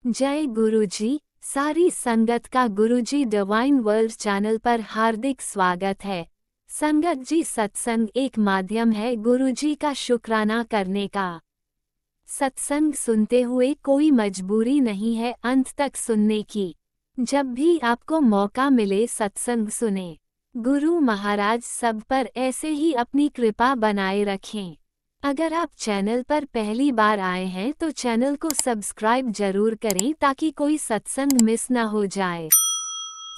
जय गुरुजी। सारी संगत का गुरुजी डिवाइन वर्ल्ड चैनल पर हार्दिक स्वागत है। संगत जी, सत्संग एक माध्यम है गुरुजी का शुक्राना करने का। सत्संग सुनते हुए कोई मजबूरी नहीं है अंत तक सुनने की। जब भी आपको मौका मिले सत्संग सुने। गुरु महाराज सब पर ऐसे ही अपनी कृपा बनाए रखें। अगर आप चैनल पर पहली बार आए हैं तो चैनल को सब्सक्राइब जरूर करें ताकि कोई सत्संग मिस ना हो जाए।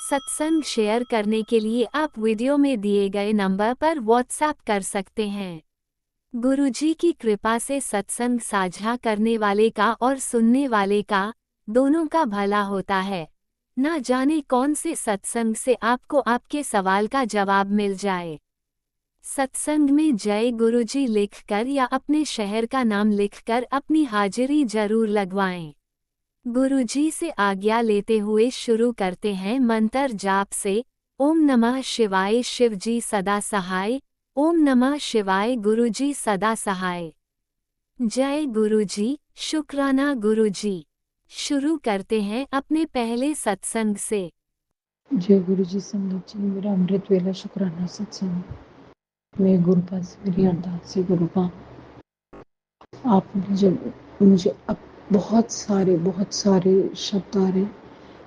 सत्संग शेयर करने के लिए आप वीडियो में दिए गए नंबर पर व्हाट्सएप कर सकते हैं। गुरुजी की कृपा से सत्संग साझा करने वाले का और सुनने वाले का, दोनों का भला होता है। ना जाने कौन से सत्संग से आपको आपके सवाल का जवाब मिल जाए। सत्संग में जय गुरुजी लिखकर या अपने शहर का नाम लिखकर अपनी हाजिरी जरूर लगवाएं। गुरुजी से आज्ञा लेते हुए शुरू करते हैं मंत्र जाप से। ओम नमः शिवाय शिवजी सदा सहाय। ओम नमः शिवाय गुरुजी सदा सहाय। जय गुरुजी, शुक्राना गुरुजी। शुरू करते हैं अपने पहले सत्संग से। जय गुरु जी। संगत जी, मेरा अमृत वेला शुक्राना सत्संग में गुरुपा से मेरी अरदास है। गुरुपा, आपने जब मुझे अब बहुत सारे शब्द आ रहे,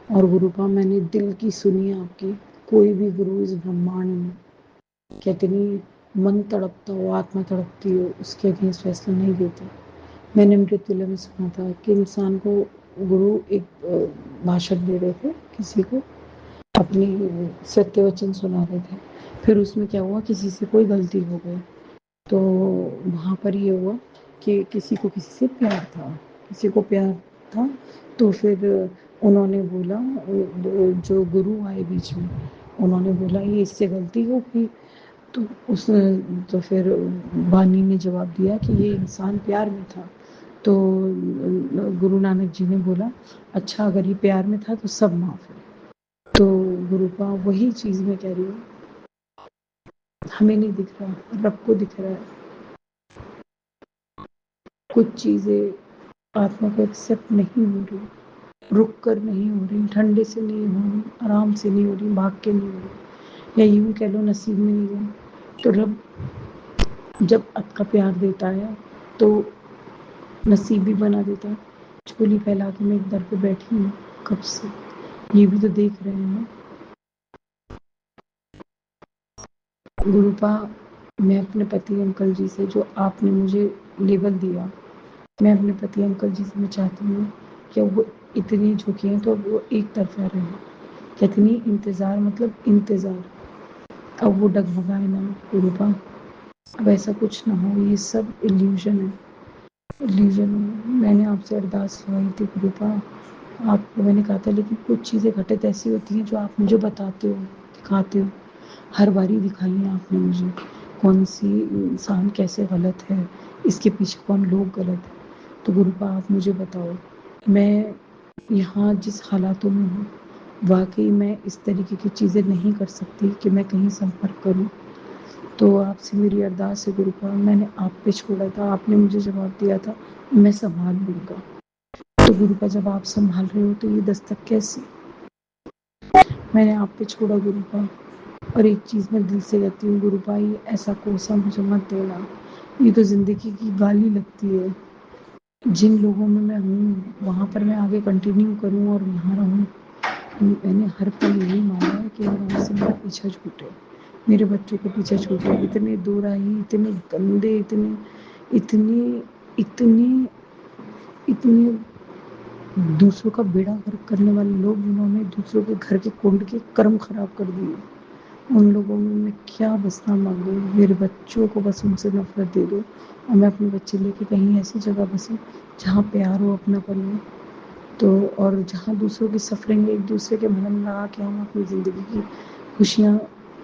और गुरुपा मैंने दिल की सुनी आपकी। कोई भी गुरु इस ब्रह्मांड में कहते नहीं, मन तड़पता हो, आत्मा तड़पती हो, उसके अगेंस्ट फैसला नहीं देते। मैंने अमृत वेला में सुना था कि इंसान को गुरु एक भाषण दे रहे थे, किसी को अपनी सत्य वचन सुना रहे थे। फिर उसमें क्या हुआ, किसी से कोई गलती हो गई, तो वहाँ पर ये हुआ कि किसी को किसी से प्यार था, किसी को प्यार था। तो फिर उन्होंने बोला, जो गुरु आए बीच में, उन्होंने बोला ये इससे गलती हो गई। तो उसने, तो फिर वाणी ने जवाब दिया कि ये इंसान प्यार में था। तो गुरु नानक जी ने बोला, अच्छा अगर ये प्यार में था तो सब माफ है। तो गुरुपा वही चीज मैं कह रही हूँ, हमें नहीं दिख रहा, रब को दिख रहा है। कुछ चीजें आत्मा को एक्सेप्ट नहीं हो रही, रुक कर नहीं हो रही, ठंडे से नहीं हो रही, आराम से नहीं हो रही, भाग के नहीं हो रही, या यूं कह लो नसीब में नहीं है। तो रब जब आपका प्यार देता है तो नसीब भी बना देता है। झोली फैला के मैं एक दर पे बैठी हूँ कब से, ये भी तो देख रहे हैं ना। गुरुपा, मैं अपने पति अंकल जी से, जो आपने मुझे लेवल दिया, मैं अपने पति अंकल जी से मैं चाहती हूँ कि वो इतनी झुकी हैं तो अब वो एक तरफा रहे। कितनी इंतज़ार, मतलब इंतज़ार, अब वो डगमगाए ना। गुरुपा, अब ऐसा कुछ ना हो, ये सब इल्यूजन है, इल्यूजन है। मैंने आपसे अरदास लगाई थी गुरुपा, आपको मैंने कहा था, लेकिन कुछ चीज़ें घटित ऐसी होती हैं जो आप मुझे बताते हो, दिखाते हो। हर बारी दिखाई है आपने मुझे, कौन सी इंसान कैसे गलत है, इसके पीछे कौन लोग गलत है। तो गुरुपा आप मुझे बताओ, मैं यहाँ जिस हालातों में हूँ, वाकई मैं इस तरीके की चीज़ें नहीं कर सकती कि मैं कहीं संपर्क करूँ। तो आपसे मेरी अरदास है गुरुपा, मैंने आप पे छोड़ा था, आपने मुझे जवाब दिया था मैं संभाल लूँगा। तो गुरुपा, जब आप संभाल रहे हो तो ये दस्तक कैसी, मैंने आप पे छोड़ा गुरुपा। और एक चीज़ मैं दिल से कहती हूँ गुरुपा, ये ऐसा कोसा मुझे मत देना, ये तो ज़िंदगी की गाली लगती है। जिन लोगों में मैं हूँ वहाँ पर मैं आगे कंटिन्यू करूँ और यहाँ रहूँ। मैंने हर पल यही मांगा है कि वहाँ से मेरा पीछा छूटे, मेरे बच्चों को पीछा छूटे। इतने दोराही, इतने गंदे, इतने इतने इतने इतने दूसरों का बेड़ा गर्क करने वाले लोग, जिन्होंने दूसरों के घर के कुंड के कर्म खराब कर दिए, उन लोगों में मैं क्या बसना मांगू। मेरे बच्चों को बस उनसे नफरत दे दो, और मैं अपने बच्चे लेके कहीं ऐसी जगह बसूं जहाँ प्यार हो, अपनापन हो। तो और जहाँ दूसरों की सफरिंग एक दूसरे के भला में लगा के हम अपनी ज़िंदगी की खुशियाँ,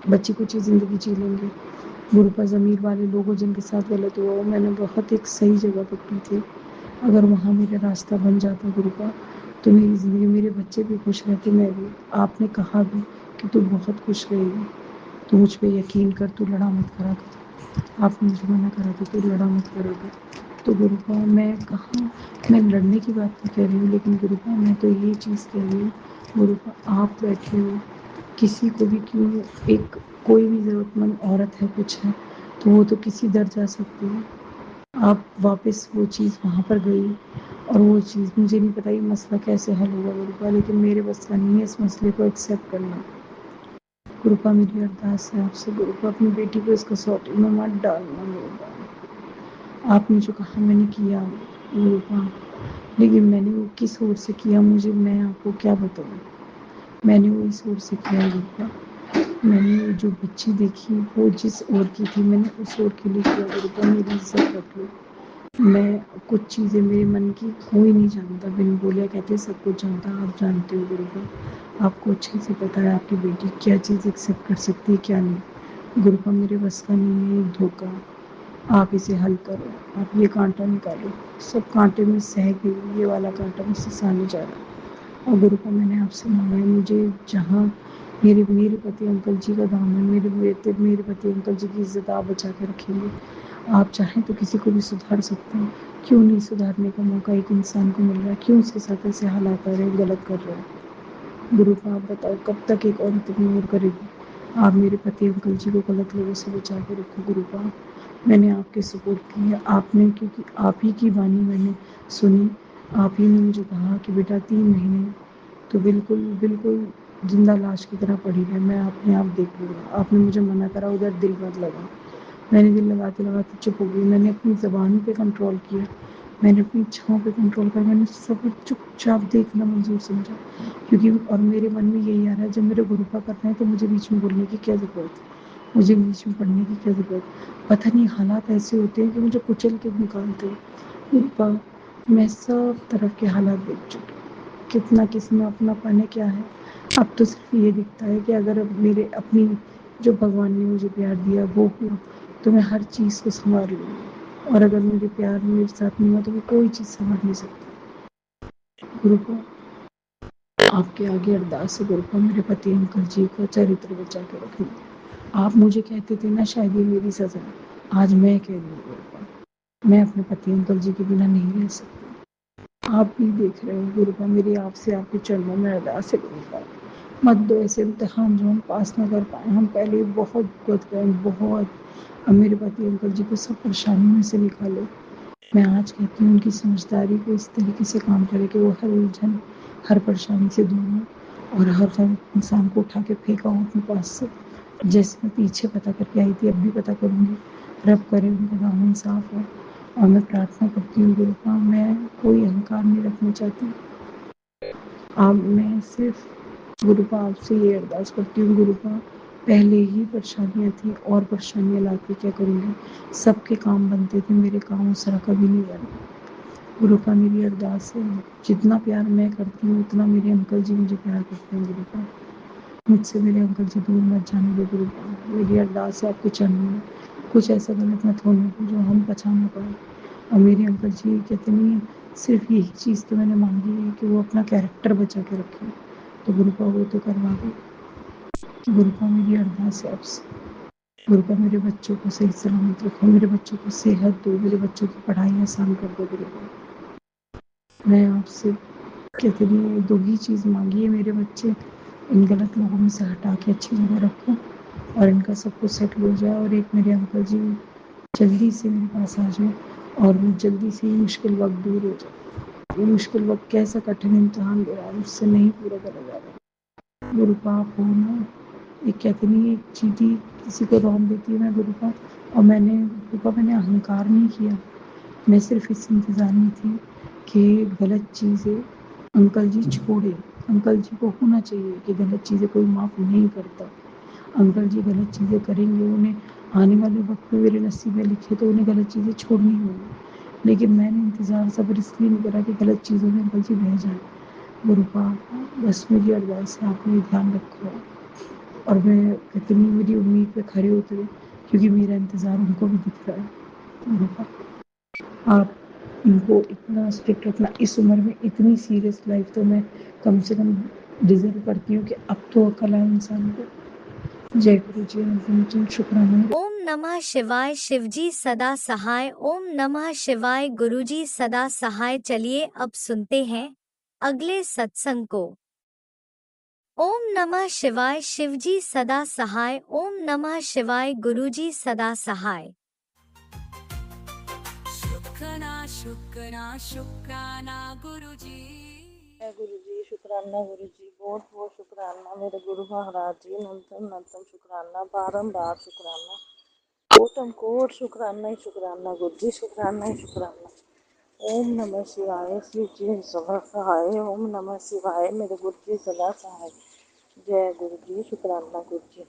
बची कुची ज़िंदगी जी लेंगे। गुरुपा, ज़मीर वाले लोगों जिनके साथ गलत हुआ हो, मैंने बहुत एक सही जगह पकड़ी थी, अगर वहाँ मेरा रास्ता बन जाता गुरुपा, तो मेरी ज़िंदगी, मेरे बच्चे भी खुश रहते, मैं भी। आपने कहा भी कि तू बहुत खुश रहेगी, तू मुझ पे यकीन कर, तू लड़ा मत करा कर। आपने मुझे मना करा था, तू लड़ा मत करा कर। तो गुरुपा मैं कहाँ, मैं लड़ने की बात नहीं कर रही हूँ, लेकिन गुरुपा मैं तो ये चीज़ कह रही हूँ, गुरुपा आप बैठे हो, किसी को भी क्यों, एक कोई भी ज़रूरतमंद औरत है, कुछ है, तो वो तो किसी दर जा सकती है। आप वापस वो चीज़ वहाँ पर गई, और वो चीज़ मुझे नहीं पता ये मसला कैसे हल होगा गुरुपा, लेकिन मेरे बस का नहीं है इस मसले को एक्सेप्ट करना। गुरुपा मेरी अरदास है आपसे, गुरुपा अपनी बेटी को इसका सॉर्टिंग में मत डालना गुरुपा। आपने जो कहा मैंने किया गुरुपा, लेकिन मैंने वो किस ओर से किया, मुझे, मैं आपको क्या बताऊँ, मैंने वो इस ओर से किया गुरुपा। मैंने वो जो बच्ची देखी वो जिस ओर की थी, मैंने उस ओर के लिए किया गुरुपा, मेरी इज्जत रख लो। मैं कुछ चीज़ें मेरे मन की कोई नहीं जानता, बिन बोले कहते सब कुछ जानता, आप जानते हो गुरुपा, आपको अच्छे से पता है आपकी बेटी क्या चीज़ एक्सेप्ट कर सकती है क्या नहीं। गुरुपा मेरे बस का नहीं है एक धोखा, आप इसे हल करो, आप ये कांटा निकालो, सब कांटे में सह गई, ये वाला कांटा मुझसे सामने जा रहा है। और गुरुपा मैंने आपसे मांगा है, मुझे जहाँ मेरे मेरे पति अंकल जी का दाम है, मेरे पति अंकल जी की इज्जत आप बचा के रखेंगे। आप चाहें तो किसी को भी सुधार सकते हैं, क्यों नहीं सुधारने का मौका एक इंसान को मिल रहा है, क्यों उसके साथ ऐसे हालात आ रहे हैं, गलत कर रहे हैं। गुरुपा आप बताओ कब तक एक औरत इग्नोर करेगी। आप मेरे पति अंकल जी को गलत लोगों से बचा के रखो गुरुपा। मैंने आपके सपोर्ट की है, आपने, क्योंकि आप ही की वाणी मैंने सुनी, आप ही ने मुझे कहा कि बेटा 3 महीने तो बिल्कुल बिल्कुल जिंदा लाश की तरह पड़ी है, मैं अपने आप देख लूँगा। आपने मुझे मना करा, उधर दिल मत लगा, मैंने दिल लगाते लगाते चुप हो गई, मैंने अपनी ज़बानों पे कंट्रोल किया, मैंने अपनी इच्छाओं पे कंट्रोल कर, मैंने सब कुछ चुपचाप देखना मंजूर समझा, क्योंकि और मेरे मन में यही आ रहा है जब मेरे गुरुपा कर रहे हैं तो मुझे बीच में बोलने की क्या ज़रूरत है, मुझे बीच में पढ़ने की क्या ज़रूरत है। पता नहीं हालात ऐसे होते हैं कि मुझे कुचल के निकालते हैं गुरुपा। मैं सब तरफ के हालात देख चुकी हूँ, कितना किस में अपनापन है क्या है। अब तो सिर्फ ये दिखता है कि अगर अब मेरे अपनी जो भगवान ने मुझे प्यार दिया वो हुआ तो मैं हर चीज़ को संवार लूँगी, और अगर मुझे प्यार मेरे साथ नहीं हुआ तो मैं कोई चीज़ संवार नहीं सकती। गुरुपा आपके आगे अरदास है गुरुपा, मेरे पति अंकल जी का चरित्र बचा के रखना। आप मुझे कहते थे ना शायद ये मेरी सजा है, आज मैं कह रही हूँ गुरुपा, मैं अपने पति अंकल जी के बिना नहीं रह सकती। आप भी देख रहे हो गुरुपा, मेरी आपसे आपके चरणों में अरदास है गुरुपा, मत दो ऐसे इम्तिहान जो हम पास ना कर पाए, हम पहले बहुत भुगत गए बहुत। अब मेरे पति अंकल जी को सब परेशानी में से निकालो। मैं आज कहती हूँ उनकी समझदारी को इस तरीके से काम करे कि वो हर उलझन, हर परेशानी से दूर हो, और हर इंसान को उठा के फेंका हो अपने पास से। जैसे मैं पीछे पता करके आई थी अब भी पता करूँगी, रब करे उनका दामन साफ हो। और मैं प्रार्थना करती हूँ गुरुपा, मैं कोई अहंकार नहीं रखना चाहती, आप, मैं सिर्फ गुरुपा आपसे ये अरदास करती हूँ गुरुपा, पहले ही परेशानियाँ थी और परेशानियाँ ला के क्या करूँगी, सबके काम बनते थे, मेरे काम उस तरह कभी नहीं बने। गुरुपा मेरी अरदास है, जितना प्यार मैं करती हूँ उतना मेरे अंकल जी मुझे प्यार करते हैं गुरुपा, मुझसे मेरे अंकल जी दूर मत जाने दो गुरुपा। मेरी अरदास है आपके चरणों में, कुछ ऐसा गलत मत होने दो जो हम बचा ना पाए। और मेरे अंकल जी कहते नहीं, सिर्फ यही चीज़ तो मैंने मांगी है कि वो अपना कैरेक्टर बचा के रखें, तो गुरुपा वो तो करवा दो। गुरुपा मेरी अरदास है आपसे, गुरुपा मेरे बच्चों को सही सलामत रखो, मेरे बच्चों को सेहत दो, मेरे बच्चों की पढ़ाई आसान कर दो गुरुपा। मैं आपसे कहते नहीं, दो ही चीज़ मांगी है, मेरे बच्चे इन गलत लोगों में से हटा के अच्छी जगह रखो, और इनका सब कुछ सेटल हो जाए, और एक मेरे अंकल जी जल्दी से मेरे पास आ जाए, और जल्दी से ये मुश्किल वक्त दूर हो जाए। ये मुश्किल वक्त कैसा कठिन इम्तहान दे रहा है, मुझसे नहीं पूरा करा जा रहा। गुरुपा आप हो ना, एक कहते नहीं एक चींटी किसी को रौंद देती है मैं गुरुपा, और मैंने गुरुपा मैंने अहंकार नहीं किया, मैं सिर्फ इस इंतज़ार में थी कि गलत चीज़ें अंकल जी छोड़े। अंकल जी को होना चाहिए कि गलत चीज़ें कोई माफ़ नहीं करता, अंकल जी गलत चीज़ें करेंगे, उन्हें आने वाले वक्त में मेरे नसीब में लिखे तो उन्हें गलत चीज़ें छोड़नी होंगी, लेकिन मैंने इंतज़ार सब्र इसलिए नहीं करा कि गलत चीज़ों में अंकल जी बह जाए। गुरुपा बस मेरी अरदास है आप मेरी ध्यान रखो, और मैं कितनी मेरी उम्मीद पे खरे उतरे, क्योंकि मेरा इंतज़ार उनको भी दिख रहा है। गुरुपा आप इनको इतना स्ट्रिक्ट रखना, इस उम्र में इतनी सीरियस लाइफ तो मैं कम से कम डिज़र्व करती हूँ कि अब तो अकल आए इंसान को। जय गुरु जी। अंतिम शुक्राना। ओम नमः शिवाय। शिवजी सदा सहाय। ओम नमः शिवाय। गुरुजी सदा सहाय। चलिए अब सुनते हैं अगले सत्संग को। ओम नमः शिवाय। शिवजी सदा सहाय। ओम नमः शिवाय। गुरुजी सदा सहाय। शुक्राना गुरुजी। गुरु जी शुक्राना, गुरु जी बहुत बहुत शुक्राना मेरे गुरु महाराज जी। नंतम नंतम शुक्राना, बारंबार शुक्राना, कोटम कोट शुक्राना ही शुक्राना गुरु जी, शुक्राना ही शुक्राना। ओम नमः शिवाय। श्री जी सदा सहाय। ओम नमः शिवाय। मेरे गुरु जी सदा सहाय। जय गुरु जी। शुक्राना गुरु जी।